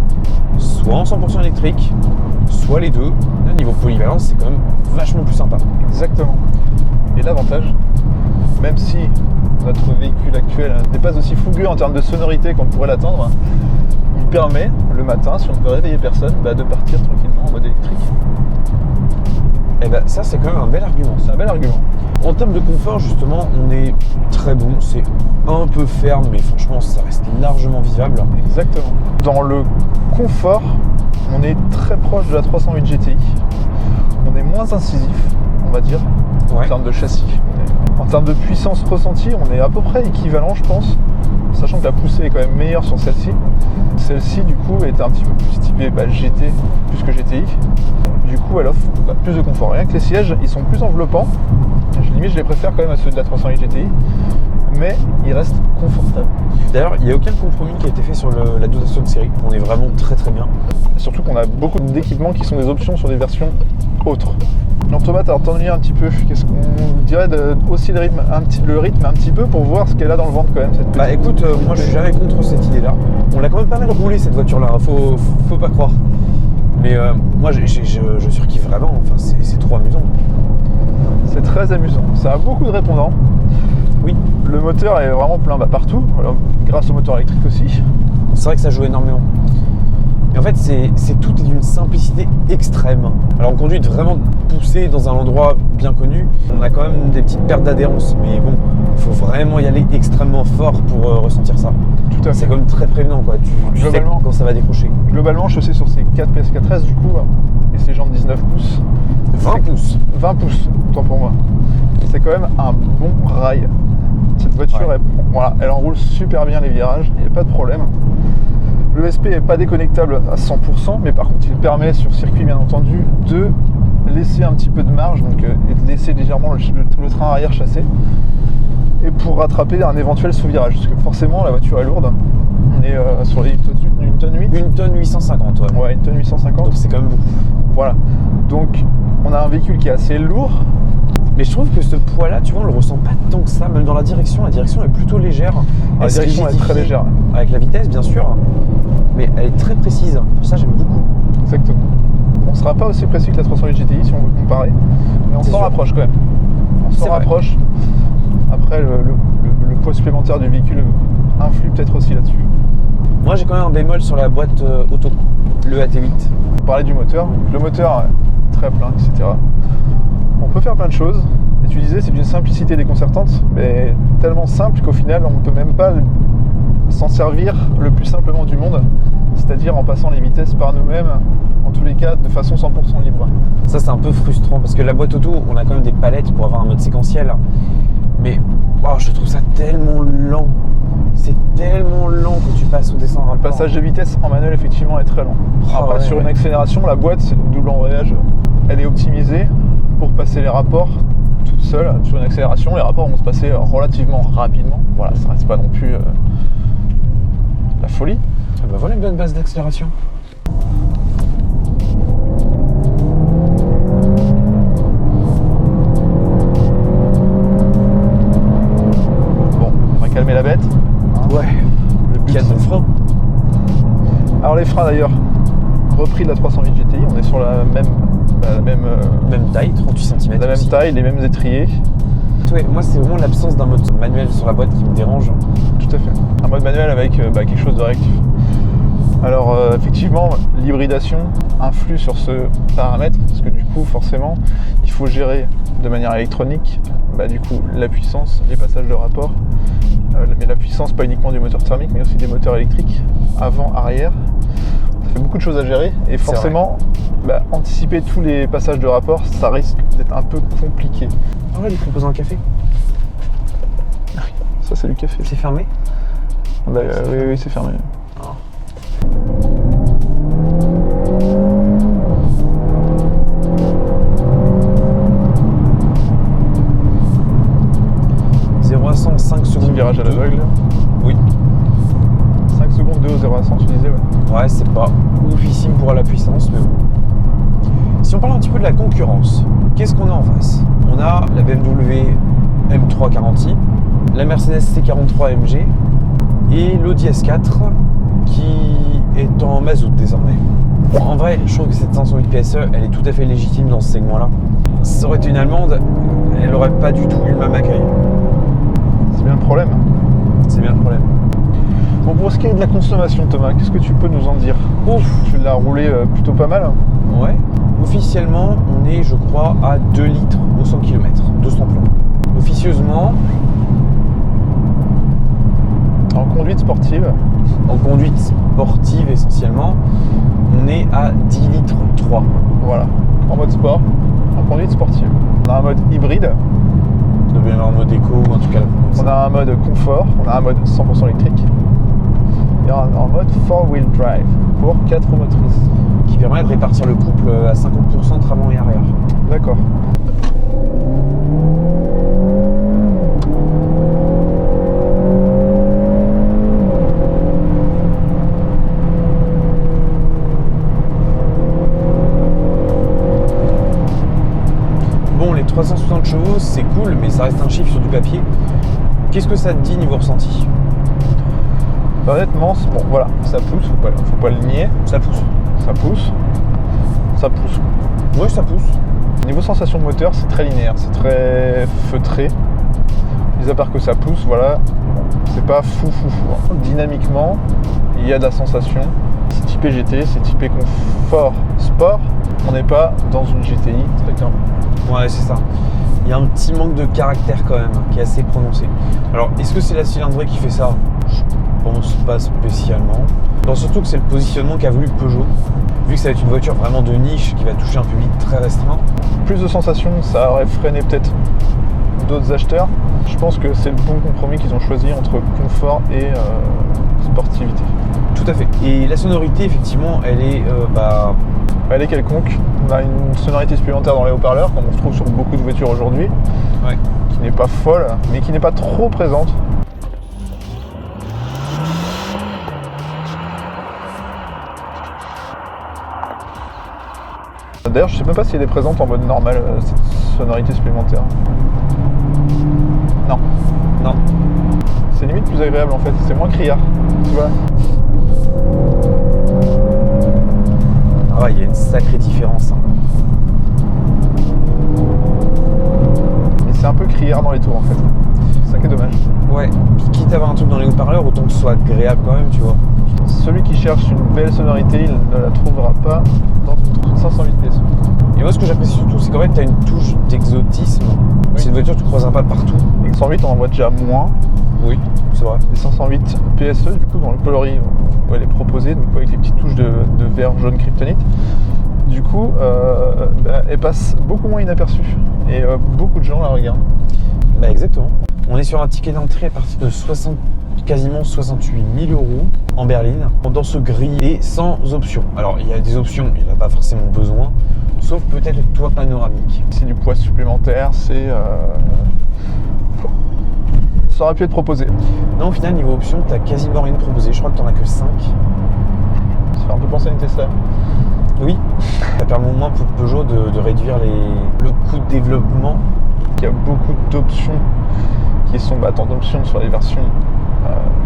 Speaker 3: soit en 100% électrique, soit les deux. Là, niveau polyvalence, c'est quand même vachement plus sympa.
Speaker 1: Exactement. Et l'avantage, même si notre véhicule actuel n'est pas aussi fougueux en termes de sonorité qu'on pourrait l'attendre, il permet le matin, si on ne veut réveiller personne, de partir tranquillement en mode électrique.
Speaker 3: Et ça, c'est quand même un bel argument.
Speaker 1: C'est un bel argument.
Speaker 3: En termes de confort, justement, on est très bon. C'est un peu ferme, mais franchement, ça reste largement vivable.
Speaker 1: Exactement. Dans le confort, on est très proche de la 308 GTI. On est moins incisif, on va dire, en termes de châssis. En termes de puissance ressentie, on est à peu près équivalent, je pense, sachant que la poussée est quand même meilleure sur celle-ci. Celle-ci, du coup, est un petit peu plus typée GT plus que GTI. Du coup, elle offre plus de confort. Rien que les sièges, ils sont plus enveloppants. Limite, je les préfère quand même à ceux de la 308 GTI, mais ils restent confortables.
Speaker 3: D'ailleurs, il n'y a aucun compromis qui a été fait sur la dotation de série. On est vraiment très très bien.
Speaker 1: Surtout qu'on a beaucoup d'équipements qui sont des options sur des versions autres. Alors Thomas, t'as entendu un petit peu, qu'est-ce qu'on dirait aussi le rythme un petit peu pour voir ce qu'elle a dans le ventre quand même cette
Speaker 3: écoute, moi je suis jamais contre cette idée-là. On l'a quand même pas mal roulé cette voiture-là, faut pas croire. Mais moi je surkiffe vraiment, enfin c'est trop amusant.
Speaker 1: C'est très amusant, ça a beaucoup de répondants.
Speaker 3: Oui.
Speaker 1: Le moteur est vraiment plein partout, grâce au moteur électrique aussi.
Speaker 3: C'est vrai que ça joue énormément. Et en fait, tout est d'une simplicité extrême. Alors on conduit vraiment poussé dans un endroit bien connu. On a quand même des petites pertes d'adhérence, mais bon, il faut vraiment y aller extrêmement fort pour ressentir ça.
Speaker 1: Tout à fait.
Speaker 3: C'est quand même très prévenant, quoi. Tu sais quand ça va décrocher.
Speaker 1: Globalement, je sais sur ces 4 PS4S du coup, et ces jantes 19 pouces.
Speaker 3: 20 pouces.
Speaker 1: 20 pouces, tant pour moi. C'est quand même un bon rail. Cette voiture, elle enroule super bien les virages, il n'y a pas de problème. Le SP n'est pas déconnectable à 100%, mais par contre il permet sur circuit bien entendu de laisser un petit peu de marge et de laisser légèrement le train arrière chassé, et pour rattraper un éventuel sous-virage, parce que forcément la voiture est lourde. On est sur les 1 tonne 8.
Speaker 3: 1 tonne 850, ouais.
Speaker 1: Ouais, 1 tonne 850.
Speaker 3: Donc c'est quand même beaucoup.
Speaker 1: Voilà. Donc on a un véhicule qui est assez lourd.
Speaker 3: Mais je trouve que ce poids-là, tu vois, on le ressent pas tant que ça, même dans la direction est plutôt légère.
Speaker 1: La direction est très légère.
Speaker 3: Avec la vitesse, bien sûr, mais elle est très précise. Ça, j'aime beaucoup.
Speaker 1: Exactement. On ne sera pas aussi précis que la 308 GTI si on veut comparer, mais on
Speaker 3: C'est
Speaker 1: s'en
Speaker 3: sûr.
Speaker 1: rapproche quand même. On
Speaker 3: C'est
Speaker 1: s'en
Speaker 3: vrai.
Speaker 1: rapproche. Après, le poids supplémentaire du véhicule influe peut-être aussi là-dessus.
Speaker 3: Moi, j'ai quand même un bémol sur la boîte auto, le AT8.
Speaker 1: On parlait du moteur. Le moteur, très plein, etc. On peut faire plein de choses. Et tu disais, c'est d'une simplicité déconcertante, mais tellement simple qu'au final, on ne peut même pas s'en servir le plus simplement du monde, c'est-à-dire en passant les vitesses par nous-mêmes, en tous les cas de façon 100% libre.
Speaker 3: Ça, c'est un peu frustrant parce que la boîte auto, on a quand même des palettes pour avoir un mode séquentiel. Mais wow, je trouve ça tellement lent. C'est tellement lent que tu passes ou descends un
Speaker 1: Le
Speaker 3: rapport.
Speaker 1: passage de vitesse en manuel effectivement est très lent. Après,
Speaker 3: ouais.
Speaker 1: sur une accélération, la boîte, c'est une double embrayage, elle est optimisée pour passer les rapports toute seule. Sur une accélération, les rapports vont se passer relativement rapidement. Voilà, ça reste pas non plus la folie.
Speaker 3: Ah bah voilà une bonne base d'accélération.
Speaker 1: Bon, on va calmer la bête.
Speaker 3: Ouais.
Speaker 1: Le but,
Speaker 3: Qui a de frein.
Speaker 1: Alors les freins d'ailleurs, repris de la 308 GTI, on est sur la même
Speaker 3: Même taille, 38 cm.
Speaker 1: la même taille, les mêmes étriers.
Speaker 3: Ouais, moi, c'est vraiment l'absence d'un mode manuel sur la boîte qui me dérange.
Speaker 1: Tout à fait. Un mode manuel avec quelque chose de réactif. Alors effectivement, l'hybridation influe sur ce paramètre parce que du coup, forcément, il faut gérer de manière électronique du coup la puissance, les passages de rapport, mais la puissance pas uniquement du moteur thermique, mais aussi des moteurs électriques, avant, arrière. Ça fait beaucoup de choses à gérer et forcément, anticiper tous les passages de rapport, ça risque d'être un peu compliqué.
Speaker 3: Ah ouais, il propose un café.
Speaker 1: Ça, c'est du café.
Speaker 3: C'est fermé.
Speaker 1: Oui, c'est fermé.
Speaker 3: Ah. Zéro à 100, 5
Speaker 1: Petit
Speaker 3: secondes.
Speaker 1: virage à l'aveugle.
Speaker 3: Oui.
Speaker 1: 5 secondes 2 au 0 à 100, tu disais, ouais.
Speaker 3: Ouais, c'est pas oufissime pour la puissance, mais bon. Si on parle un petit peu de la concurrence, qu'est-ce qu'on a en face? On a la BMW M3 40i, la Mercedes C43 AMG et l'Audi S4 qui est en mazout désormais. Bon, en vrai, je trouve que cette 508 PSE, elle est tout à fait légitime dans ce segment-là. Si ça aurait été une Allemande, elle n'aurait pas du tout eu le même accueil.
Speaker 1: C'est bien le problème.
Speaker 3: C'est bien le problème.
Speaker 1: Bon, pour ce qui est de la consommation, Thomas, qu'est-ce que tu peux nous en dire?
Speaker 3: Ouf.
Speaker 1: Tu l'as roulé plutôt pas mal.
Speaker 3: Ouais. Officiellement, on est, je crois, à 2 litres au 100 km de son plein. Officieusement,
Speaker 1: En conduite sportive,
Speaker 3: en conduite sportive essentiellement, on est à 10 litres 3.
Speaker 1: voilà. En mode sport, en conduite sportive. On a un mode hybride,
Speaker 3: On devait avoir un mode éco ou en tout cas
Speaker 1: on a un mode confort, on a un mode 100% électrique et un mode 4-wheel drive pour 4 roues motrices.
Speaker 3: qui permet de répartir le couple à 50% entre avant et arrière.
Speaker 1: D'accord.
Speaker 3: Bon, les 360 chevaux, c'est cool, mais ça reste un chiffre sur du papier. Qu'est-ce que ça te dit niveau ressenti?
Speaker 1: Honnêtement, bon voilà, ça pousse, faut pas le nier.
Speaker 3: Ça pousse.
Speaker 1: Ça pousse. Ça pousse.
Speaker 3: Ouais, ça pousse.
Speaker 1: Niveau sensation de moteur, c'est très linéaire, c'est très feutré. Mis à part que ça pousse, voilà, c'est pas fou. Dynamiquement, il y a de la sensation. C'est typé GT, c'est typé confort sport. On n'est pas dans une GTI, très clairement.
Speaker 3: Ouais, c'est ça. Il y a un petit manque de caractère quand même, qui est assez prononcé. Alors, est-ce que c'est la cylindrée qui fait ça? Je pense pas spécialement. Non, surtout que c'est le positionnement qu'a voulu Peugeot. Vu que ça va être une voiture vraiment de niche qui va toucher un public très restreint.
Speaker 1: Plus de sensations, ça aurait freiné peut-être d'autres acheteurs. Je pense que c'est le bon compromis qu'ils ont choisi entre confort et sportivité.
Speaker 3: Tout à fait. Et la sonorité, effectivement, elle est
Speaker 1: Elle est quelconque. On a une sonorité supplémentaire dans les haut-parleurs, comme on retrouve sur beaucoup de voitures aujourd'hui,
Speaker 3: ouais.
Speaker 1: qui n'est pas folle, mais qui n'est pas trop présente. D'ailleurs, je sais même pas si elle est présente en mode normal, cette sonorité supplémentaire. Non.
Speaker 3: Non.
Speaker 1: C'est limite plus agréable en fait, c'est moins criard, tu vois.
Speaker 3: Ah va, il y a une sacrée différence. Hein.
Speaker 1: Et c'est un peu criard dans les tours en fait. C'est ça qui est dommage.
Speaker 3: Ouais, puis quitte à avoir un truc dans les haut-parleurs, autant que ce soit agréable quand même, tu vois.
Speaker 1: Celui qui cherche une belle sonorité, il ne la trouvera pas dans une 508 PS.
Speaker 3: Et moi, ce que j'apprécie surtout, c'est qu'en fait, tu as une touche d'exotisme.
Speaker 1: Oui.
Speaker 3: C'est une voiture que tu croiseras pas partout.
Speaker 1: Les 108, on en voit déjà moins.
Speaker 3: Oui, c'est vrai.
Speaker 1: Les 508 PSE, du coup, dans le coloris où elle est proposée, donc avec les petites touches de vert, jaune, kryptonite, du coup, elle passe beaucoup moins inaperçue. Et beaucoup de gens la regardent.
Speaker 3: Bah exactement. On est sur un ticket d'entrée à partir de quasiment 68 000 euros en berline, dans ce gris et sans option. Alors il y a des options, il n'y en a pas forcément besoin, sauf peut-être le toit panoramique.
Speaker 1: C'est du poids supplémentaire, ça aurait pu être proposé.
Speaker 3: Non, au final, niveau option, tu n'as quasiment rien proposé. Je crois que tu n'en as que 5.
Speaker 1: Ça fait un peu penser à une Tesla.
Speaker 3: Oui, ça permet au moins pour Peugeot de réduire le coût de développement.
Speaker 1: Il y a beaucoup d'options qui sont en option sur les versions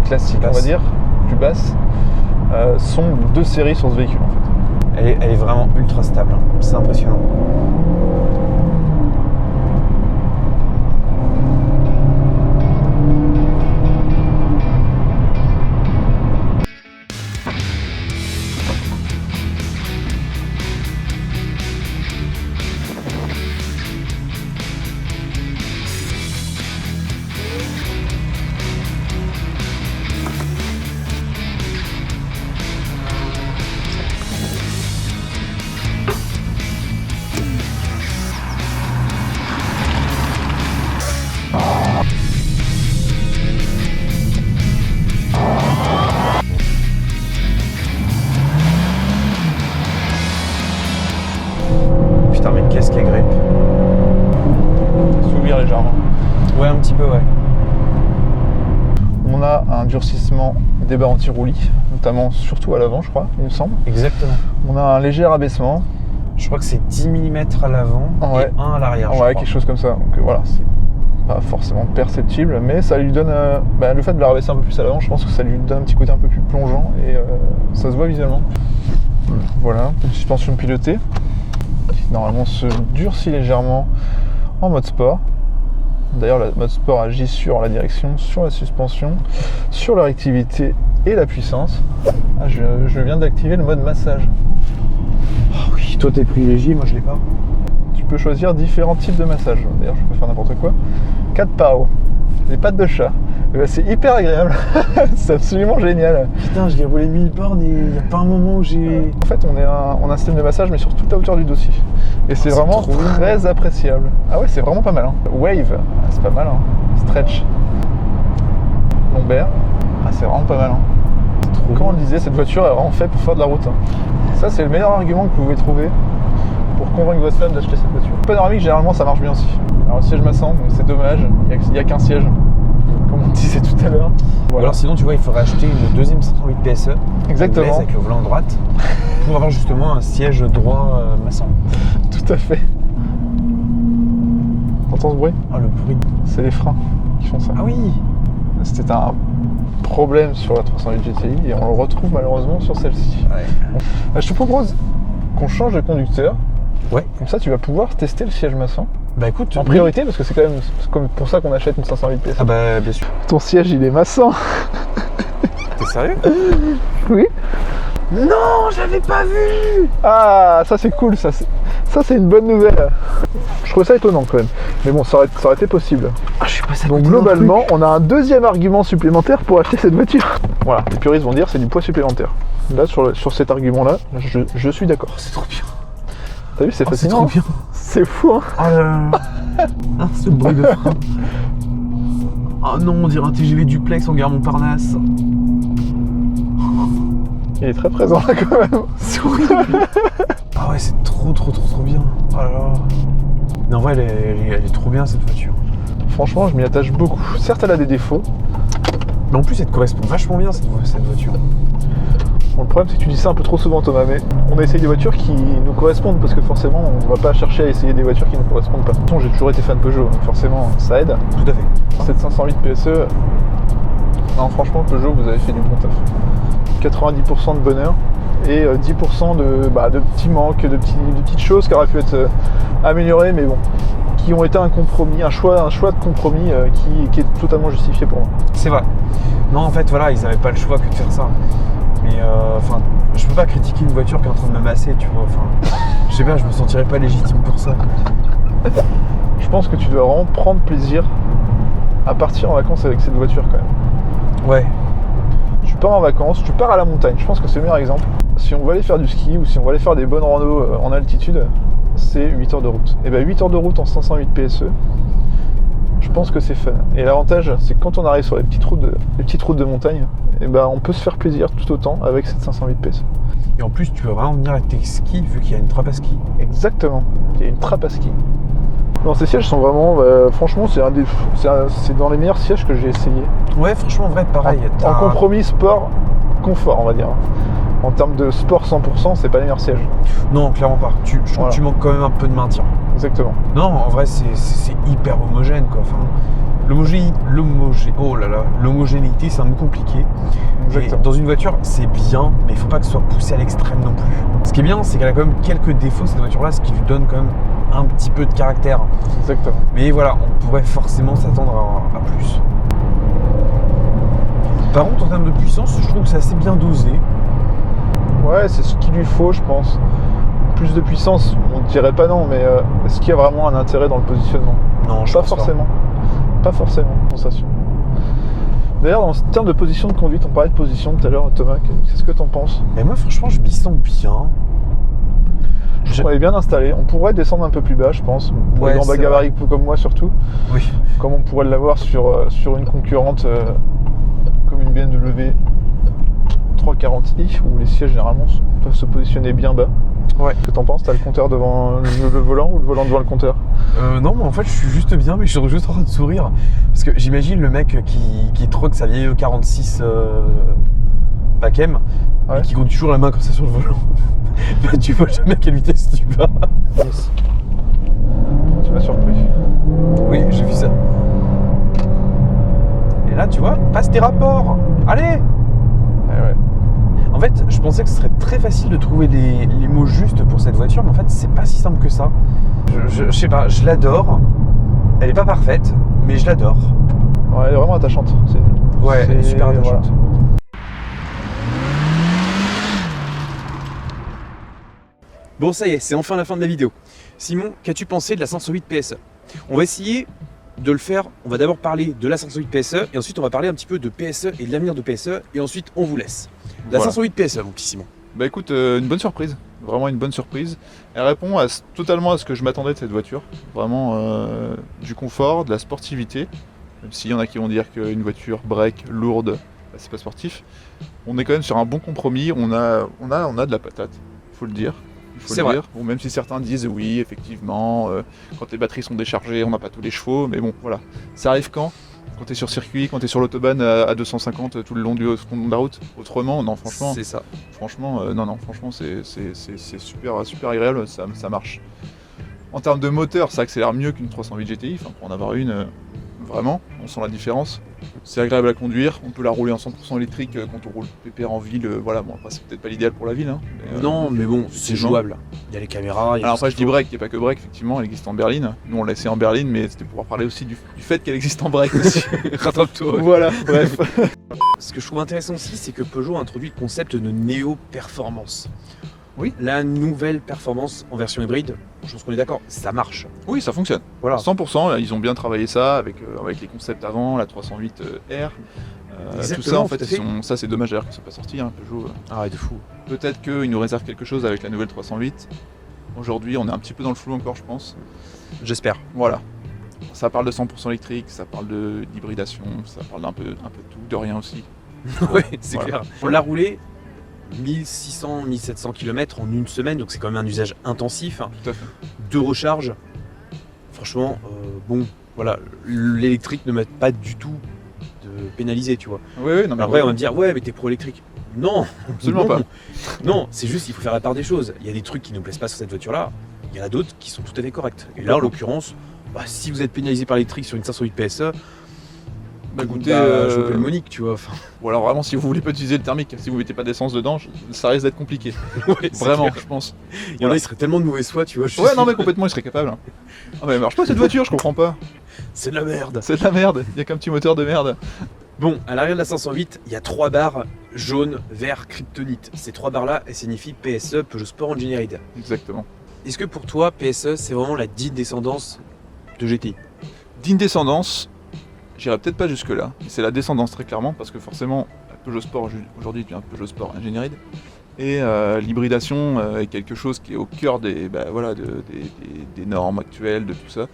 Speaker 1: classiques, on va dire, plus basses, sont 2 séries sur ce véhicule en fait.
Speaker 3: Elle est vraiment ultra stable, hein. C'est impressionnant. Putain, mais qu'est-ce qu'elle grippe.
Speaker 1: S'ouvrir légèrement.
Speaker 3: Ouais, un petit peu, ouais.
Speaker 1: On a un durcissement des barres anti-roulis, notamment surtout à l'avant, je crois, il me semble.
Speaker 3: Exactement.
Speaker 1: On a un léger abaissement.
Speaker 3: Je crois que c'est 10 mm à l'avant
Speaker 1: Ouais.
Speaker 3: et 1 à l'arrière.
Speaker 1: Ouais, quelque chose comme ça. Donc voilà, c'est pas forcément perceptible, mais ça lui donne le fait de la rabaisser un peu plus à l'avant, je pense que ça lui donne un petit côté un peu plus plongeant et ça se voit visuellement. Voilà, une suspension pilotée qui normalement se durcit légèrement en mode sport. D'ailleurs, le mode sport agit sur la direction, sur la suspension, sur la réactivité et la puissance. Ah, je viens d'activer le mode massage.
Speaker 3: Oh oui, toi t'es privilégié, moi je l'ai pas.
Speaker 1: Tu peux choisir différents types de massage. D'ailleurs, je peux faire n'importe quoi. 4 paos, les pattes de chat. Et ben, c'est hyper agréable. C'est absolument génial.
Speaker 3: Putain, je l'ai roulé 1000 bornes et il n'y a pas un moment où j'ai...
Speaker 1: En fait, on a un système de massage, mais sur toute la hauteur du dossier. Et c'est
Speaker 3: c'est
Speaker 1: vraiment
Speaker 3: trop bien.
Speaker 1: très appréciable. Ah ouais, c'est vraiment pas mal. Hein. Wave, c'est pas mal. Hein. Stretch. Lombaire. Ah, c'est vraiment pas mal. Hein.
Speaker 3: trop
Speaker 1: Comme on le disait, cette voiture est vraiment faite pour faire de la route. Hein. Ça, c'est le meilleur argument que vous pouvez trouver pour convaincre votre femme d'acheter cette voiture. Panoramique, généralement, ça marche bien aussi. Alors, le siège massant, c'est dommage, il n'y a qu'un siège, comme on disait tout à l'heure.
Speaker 3: Ou alors sinon, tu vois, il faudrait acheter une deuxième 508 PSE.
Speaker 1: Exactement.
Speaker 3: anglaise avec le volant à droite pour avoir justement un siège droit massant.
Speaker 1: Tout à fait. T'entends ce bruit?
Speaker 3: Ah, le bruit.
Speaker 1: C'est les freins qui font ça.
Speaker 3: Ah oui.
Speaker 1: C'était un problème sur la 308 GTI et on le retrouve malheureusement sur celle-ci.
Speaker 3: Ouais.
Speaker 1: Je te propose qu'on change de conducteur.
Speaker 3: Ouais.
Speaker 1: Comme ça, tu vas pouvoir tester le siège massant.
Speaker 3: Bah écoute.
Speaker 1: En priorité, parce que c'est quand même comme pour ça qu'on achète une 508 PS.
Speaker 3: Ah bah bien sûr.
Speaker 1: Ton siège, il est massant.
Speaker 3: T'es sérieux?
Speaker 1: Oui.
Speaker 3: Non, j'avais pas vu.
Speaker 1: Ah, ça c'est cool, ça c'est une bonne nouvelle. Je trouve ça étonnant quand même. Mais bon, ça aurait été possible.
Speaker 3: Ah, je suis passé à
Speaker 1: Donc
Speaker 3: côté d'un
Speaker 1: globalement,
Speaker 3: truc.
Speaker 1: on a un deuxième argument supplémentaire pour acheter cette voiture. Voilà, les puristes vont dire c'est du poids supplémentaire. Là, sur cet argument-là, je suis d'accord.
Speaker 3: C'est trop bien.
Speaker 1: T'as vu, c'est
Speaker 3: Oh, c'est
Speaker 1: fascinant.
Speaker 3: trop bien.
Speaker 1: C'est fou, hein.
Speaker 3: Oh là là. Ah, ce bruit de frein. Oh non, on dirait un TGV duplex en gare Montparnasse.
Speaker 1: Il est très présent là quand même.
Speaker 3: C'est horrible. Ah ouais, c'est trop bien. Oh là là. Mais en vrai, elle est trop bien cette voiture.
Speaker 1: Franchement, je m'y attache beaucoup. Certes, elle a des défauts.
Speaker 3: Mais en plus, elle te correspond vachement bien cette voiture.
Speaker 1: Bon, le problème, c'est que tu dis ça un peu trop souvent, Thomas, mais on a essayé des voitures qui nous correspondent parce que forcément, on va pas chercher à essayer des voitures qui nous correspondent pas. De toute façon, j'ai toujours été fan de Peugeot, donc forcément, ça aide.
Speaker 3: Tout à fait.
Speaker 1: Cette 508 PSE, non, franchement, Peugeot, vous avez fait du bon taf. 90% de bonheur et 10% de petits manques, de petites choses qui auraient pu être améliorées, mais bon, qui ont été un compromis, un choix de compromis qui est totalement justifié pour moi.
Speaker 3: C'est vrai. Non, en fait, voilà, ils n'avaient pas le choix que de faire ça. Mais enfin, je peux pas critiquer une voiture qui est en train de m'amasser, tu vois. Enfin, je sais pas, je me sentirais pas légitime pour ça.
Speaker 1: Je pense que tu dois vraiment prendre plaisir à partir en vacances avec cette voiture quand même.
Speaker 3: Ouais.
Speaker 1: Tu pars en vacances, tu pars à la montagne, je pense que c'est le meilleur exemple. Si on veut aller faire du ski ou si on veut aller faire des bonnes randos en altitude, c'est 8 heures de route. Et bien 8 heures de route en 508 PSE, je pense que c'est fun. Et l'avantage, c'est que quand on arrive sur les petites routes de montagne, et ben on peut se faire plaisir tout autant avec cette 508 PSE.
Speaker 3: Et en plus, tu peux vraiment venir avec tes skis vu qu'il y a une trappe à ski.
Speaker 1: Exactement, il y a une trappe à ski. Non, ces sièges sont vraiment, franchement, c'est dans les meilleurs sièges que j'ai essayé.
Speaker 3: Ouais, franchement, en vrai, pareil.
Speaker 1: En compromis sport, confort, on va dire. En termes de sport 100%, c'est pas les meilleurs sièges.
Speaker 3: Non, clairement pas. Je trouve que tu manques quand même un peu de maintien.
Speaker 1: Exactement.
Speaker 3: Non, en vrai, c'est hyper homogène, quoi. Enfin, l'homogénéité, c'est un mot compliqué.
Speaker 1: Exactement.
Speaker 3: Et dans une voiture, c'est bien, mais il faut pas que ce soit poussé à l'extrême non plus. Ce qui est bien, c'est qu'elle a quand même quelques défauts, cette voiture-là, ce qui lui donne quand même un petit peu de caractère.
Speaker 1: Exactement.
Speaker 3: Mais voilà, on pourrait forcément s'attendre à plus. Par contre, en termes de puissance, je trouve que c'est assez bien dosé.
Speaker 1: Ouais, c'est ce qu'il lui faut, je pense. Plus de puissance, on ne dirait pas non, mais est-ce qu'il y a vraiment un intérêt dans le positionnement?
Speaker 3: Non, je
Speaker 1: Pas
Speaker 3: pense
Speaker 1: forcément. Pas forcément, sensation. D'ailleurs, en termes de position de conduite, on parlait de position tout à l'heure, Thomas, qu'est-ce que t'en penses?
Speaker 3: Mais moi, franchement, je m'y sens bien.
Speaker 1: Je trouve qu'on est bien installé. On pourrait descendre un peu plus bas, je pense. Pour
Speaker 3: Ouais,
Speaker 1: les grands
Speaker 3: c'est
Speaker 1: gabarits comme moi, surtout.
Speaker 3: Oui.
Speaker 1: Comme on pourrait l'avoir sur une concurrente comme une BMW 340i, où les sièges généralement peuvent se positionner bien bas.
Speaker 3: Ouais.
Speaker 1: Qu'est-ce que t'en penses? T'as le compteur devant le volant ou le volant devant le compteur?
Speaker 3: Non, mais en fait, je suis juste bien, mais je suis juste en train de sourire. Parce que j'imagine le mec qui troque sa vieille E46 Pacem,
Speaker 1: Ouais.
Speaker 3: et qui conduit toujours la main comme ça sur le volant. Bah, tu vois jamais à quelle vitesse tu vas.
Speaker 1: Yes. Tu m'as surpris.
Speaker 3: Oui, j'ai vu ça. Et là, tu vois, passe tes rapports. Allez!
Speaker 1: Ouais.
Speaker 3: En fait, je pensais que ce serait très facile de trouver les mots justes pour cette voiture, mais en fait, c'est pas si simple que ça. Je sais pas, je l'adore. Elle est pas parfaite, mais je l'adore.
Speaker 1: Ouais, elle est vraiment attachante.
Speaker 3: Ouais, elle est super attachante.
Speaker 1: Voilà.
Speaker 3: Bon, ça y est, c'est enfin la fin de la vidéo. Simon, qu'as-tu pensé de la 508 PSE? On va essayer de le faire. On va d'abord parler de la 508 PSE et ensuite on va parler un petit peu de PSE et de l'avenir de PSE et ensuite on vous laisse. La
Speaker 4: Voilà.
Speaker 3: 508 PSE, mon petit Simon.
Speaker 4: Bah écoute, une bonne surprise, vraiment une bonne surprise. Elle répond totalement à ce que je m'attendais de cette voiture. Vraiment du confort, de la sportivité. Même s'il y en a qui vont dire qu'une voiture break, lourde, bah, c'est pas sportif. On est quand même sur un bon compromis, on a de la patate, il faut le dire.
Speaker 3: C'est vrai.
Speaker 4: Bon, même si certains disent oui, effectivement, quand les batteries sont déchargées, on n'a pas tous les chevaux, mais bon, voilà. Ça arrive quand tu es sur circuit, quand tu es sur l'autobahn à 250 tout le long de la route. Autrement, non, franchement.
Speaker 3: C'est ça.
Speaker 4: Franchement, franchement, c'est super, super agréable, ça marche. En termes de moteur, ça accélère mieux qu'une 308 GTI, enfin, pour en avoir une, vraiment, on sent la différence. C'est agréable à conduire, on peut la rouler en 100% électrique quand on roule pépère en ville, voilà, bon après c'est peut-être pas l'idéal pour la ville. Hein,
Speaker 3: Non, mais bon, c'est
Speaker 4: effectivement.
Speaker 3: jouable. Il y a les caméras. Il y a
Speaker 4: Alors
Speaker 3: tout ce
Speaker 4: après je
Speaker 3: qu'il
Speaker 4: dis
Speaker 3: faut.
Speaker 4: break, il n'y a pas que break, effectivement, elle existe en berline. Nous on l'a essayé en berline, mais c'était pour parler aussi du fait qu'elle existe en break aussi.
Speaker 3: Rattrape-toi.
Speaker 4: Voilà, bref.
Speaker 3: Ce que je trouve intéressant aussi, c'est que Peugeot a introduit le concept de néo-performance.
Speaker 4: Oui.
Speaker 3: La nouvelle performance en version hybride, je pense qu'on est d'accord, ça marche.
Speaker 4: Oui, ça fonctionne.
Speaker 3: Voilà.
Speaker 4: 100%, ils ont bien travaillé ça avec les concepts avant, la 308 R. Tout
Speaker 3: Exactement,
Speaker 4: ça en
Speaker 3: tout
Speaker 4: fait,
Speaker 3: à fait.
Speaker 4: ça c'est dommage d'ailleurs que ça soit pas sorti, hein, Peugeot.
Speaker 3: Ah ouais, de fou.
Speaker 4: Peut-être qu'ils nous réservent quelque chose avec la nouvelle 308. Aujourd'hui, on est un petit peu dans le flou encore, je pense.
Speaker 3: J'espère.
Speaker 4: Voilà. Ça parle de 100% électrique, ça parle d'hybridation, ça parle d'un peu de tout, de rien aussi.
Speaker 3: Oui, c'est
Speaker 4: Voilà.
Speaker 3: clair. On l'a roulé 1600-1700 km en une semaine, donc c'est quand même un usage intensif.
Speaker 4: Tout à fait.
Speaker 3: 2 recharges. Franchement, bon, voilà, l'électrique ne m'a pas du tout de pénaliser, tu vois.
Speaker 4: Oui, oui, non mais
Speaker 3: Après, on va me dire, ouais, mais t'es pro-électrique. Non,
Speaker 4: Absolument
Speaker 3: non.
Speaker 4: pas.
Speaker 3: Non, c'est juste qu'il faut faire la part des choses. Il y a des trucs qui ne nous plaisent pas sur cette voiture-là. Il y en a d'autres qui sont tout à fait corrects. Et là, en l'occurrence, bah, si vous êtes pénalisé par l'électrique sur une 508 PSE,
Speaker 4: Bah écoutez,
Speaker 3: choper le Monique, tu vois. Enfin,
Speaker 4: ou alors vraiment si vous voulez pas utiliser le thermique, si vous mettez pas d'essence dedans, ça risque d'être compliqué.
Speaker 3: ouais, c'est
Speaker 4: Vraiment,
Speaker 3: clair.
Speaker 4: je pense.
Speaker 3: Il y en a, ils seraient tellement de mauvaise foi, tu vois. je
Speaker 4: Ouais,
Speaker 3: suis-
Speaker 4: non mais complètement, il serait capable. Ah mais elle marche pas cette voiture, je comprends pas.
Speaker 3: C'est de la merde.
Speaker 4: C'est de la merde, il y a qu'un petit moteur de merde.
Speaker 3: Bon, à l'arrière de la 508, il y a 3 barres jaune, vert, kryptonite. Ces 3 barres-là, elles signifient PSE, Peugeot Sport Engineered.
Speaker 4: Exactement.
Speaker 3: Est-ce que pour toi, PSE, c'est vraiment la digne descendance de GTI?
Speaker 4: Digne descendance, j'irai peut-être pas jusque là, mais c'est la descendance très clairement, parce que forcément, la Peugeot Sport aujourd'hui devient Peugeot Sport Engineered. Et l'hybridation est quelque chose qui est au cœur des normes actuelles, de tout ça.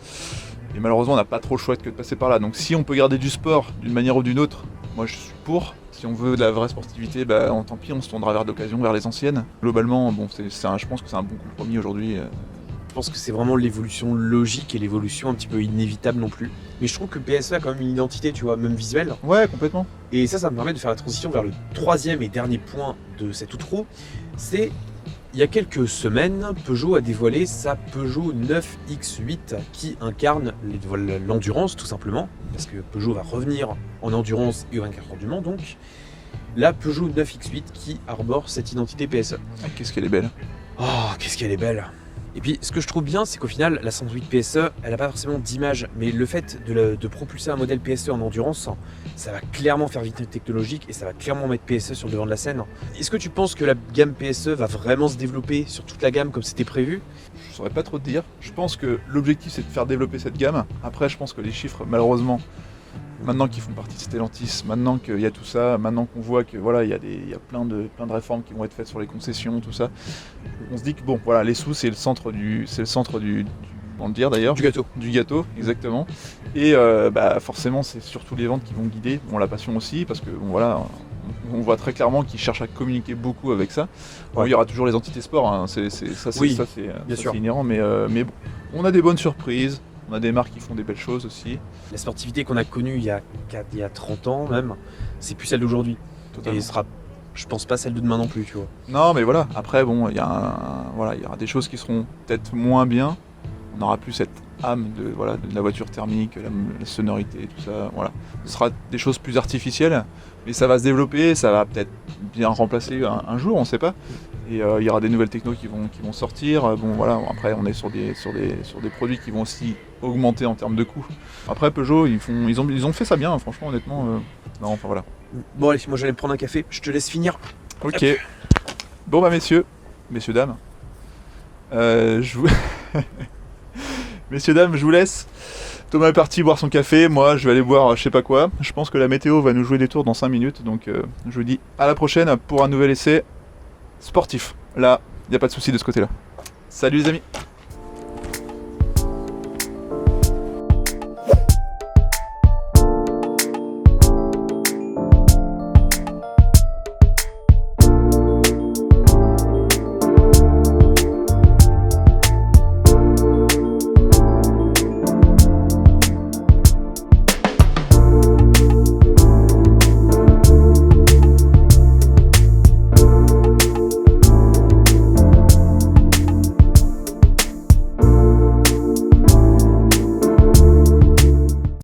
Speaker 4: Et malheureusement, on n'a pas trop le choix que de passer par là. Donc si on peut garder du sport d'une manière ou d'une autre, moi je suis pour. Si on veut de la vraie sportivité, tant pis, on se tournera vers l'occasion, vers les anciennes. Globalement, bon, je pense que c'est un bon compromis aujourd'hui.
Speaker 3: Je pense que c'est vraiment l'évolution logique et l'évolution un petit peu inévitable non plus. Mais je trouve que PSE a quand même une identité, tu vois, même visuelle.
Speaker 4: Ouais, complètement.
Speaker 3: Et ça me permet de faire la transition vers le 3e et dernier point de cette outro. C'est, il y a quelques semaines, Peugeot a dévoilé sa Peugeot 9X8 qui incarne l'endurance tout simplement. Parce que Peugeot va revenir en endurance et au 24 heures du Mans donc. La Peugeot 9X8 qui arbore cette identité PSE.
Speaker 4: Ah, qu'est-ce qu'elle est belle.
Speaker 3: Oh, qu'est-ce qu'elle est belle! Et puis, ce que je trouve bien, c'est qu'au final, la 108 PSE, elle n'a pas forcément d'image, mais le fait de propulser un modèle PSE en endurance, ça va clairement faire vitesse technologique et ça va clairement mettre PSE sur le devant de la scène. Est-ce que tu penses que la gamme PSE va vraiment se développer sur toute la gamme comme c'était prévu?
Speaker 4: Je saurais pas trop te dire. Je pense que l'objectif c'est de faire développer cette gamme. Après, je pense que les chiffres, malheureusement, maintenant qu'ils font partie de Stellantis, maintenant qu'il y a tout ça, maintenant qu'on voit que voilà, il y a plein de réformes qui vont être faites sur les concessions, tout ça, on se dit que bon, voilà, les sous c'est le centre du on le dire d'ailleurs,
Speaker 3: Du gâteau.
Speaker 4: du gâteau, exactement. Et forcément, c'est surtout les ventes qui vont guider, bon, la passion aussi, parce que bon, voilà, on voit très clairement qu'ils cherchent à communiquer beaucoup avec ça. Bon,
Speaker 3: Ouais.
Speaker 4: il y aura toujours les entités sport, hein, c'est
Speaker 3: Oui,
Speaker 4: bien
Speaker 3: sûr.
Speaker 4: sûr inhérent, mais bon, on a des bonnes surprises. On a des marques qui font des belles choses aussi.
Speaker 3: La sportivité qu'on a connue il y a 30 ans même, c'est plus celle d'aujourd'hui. Et
Speaker 4: Totalement.
Speaker 3: ce sera, je pense pas celle de demain non plus, tu vois.
Speaker 4: Non, mais voilà. Après, bon, il y aura des choses qui seront peut-être moins bien. On n'aura plus cette âme de la voiture thermique, la sonorité, tout ça. Voilà. Ce sera des choses plus artificielles, mais ça va se développer. Ça va peut-être bien remplacer un jour, on ne sait pas. Et il y aura des nouvelles technos qui vont sortir. Bon, voilà. Après, on est sur des produits qui vont aussi augmenter en termes de coûts. Après, Peugeot, ils ont fait ça bien, hein, franchement, honnêtement. Non, enfin voilà.
Speaker 3: Bon allez, moi j'allais me prendre un café, je te laisse finir.
Speaker 4: Ok. Bon bah messieurs dames, je vous... messieurs dames, je vous laisse. Thomas est parti boire son café, moi je vais aller boire je sais pas quoi. Je pense que la météo va nous jouer des tours dans 5 minutes, donc je vous dis à la prochaine pour un nouvel essai sportif. Là, il n'y a pas de souci de ce côté-là. Salut les amis.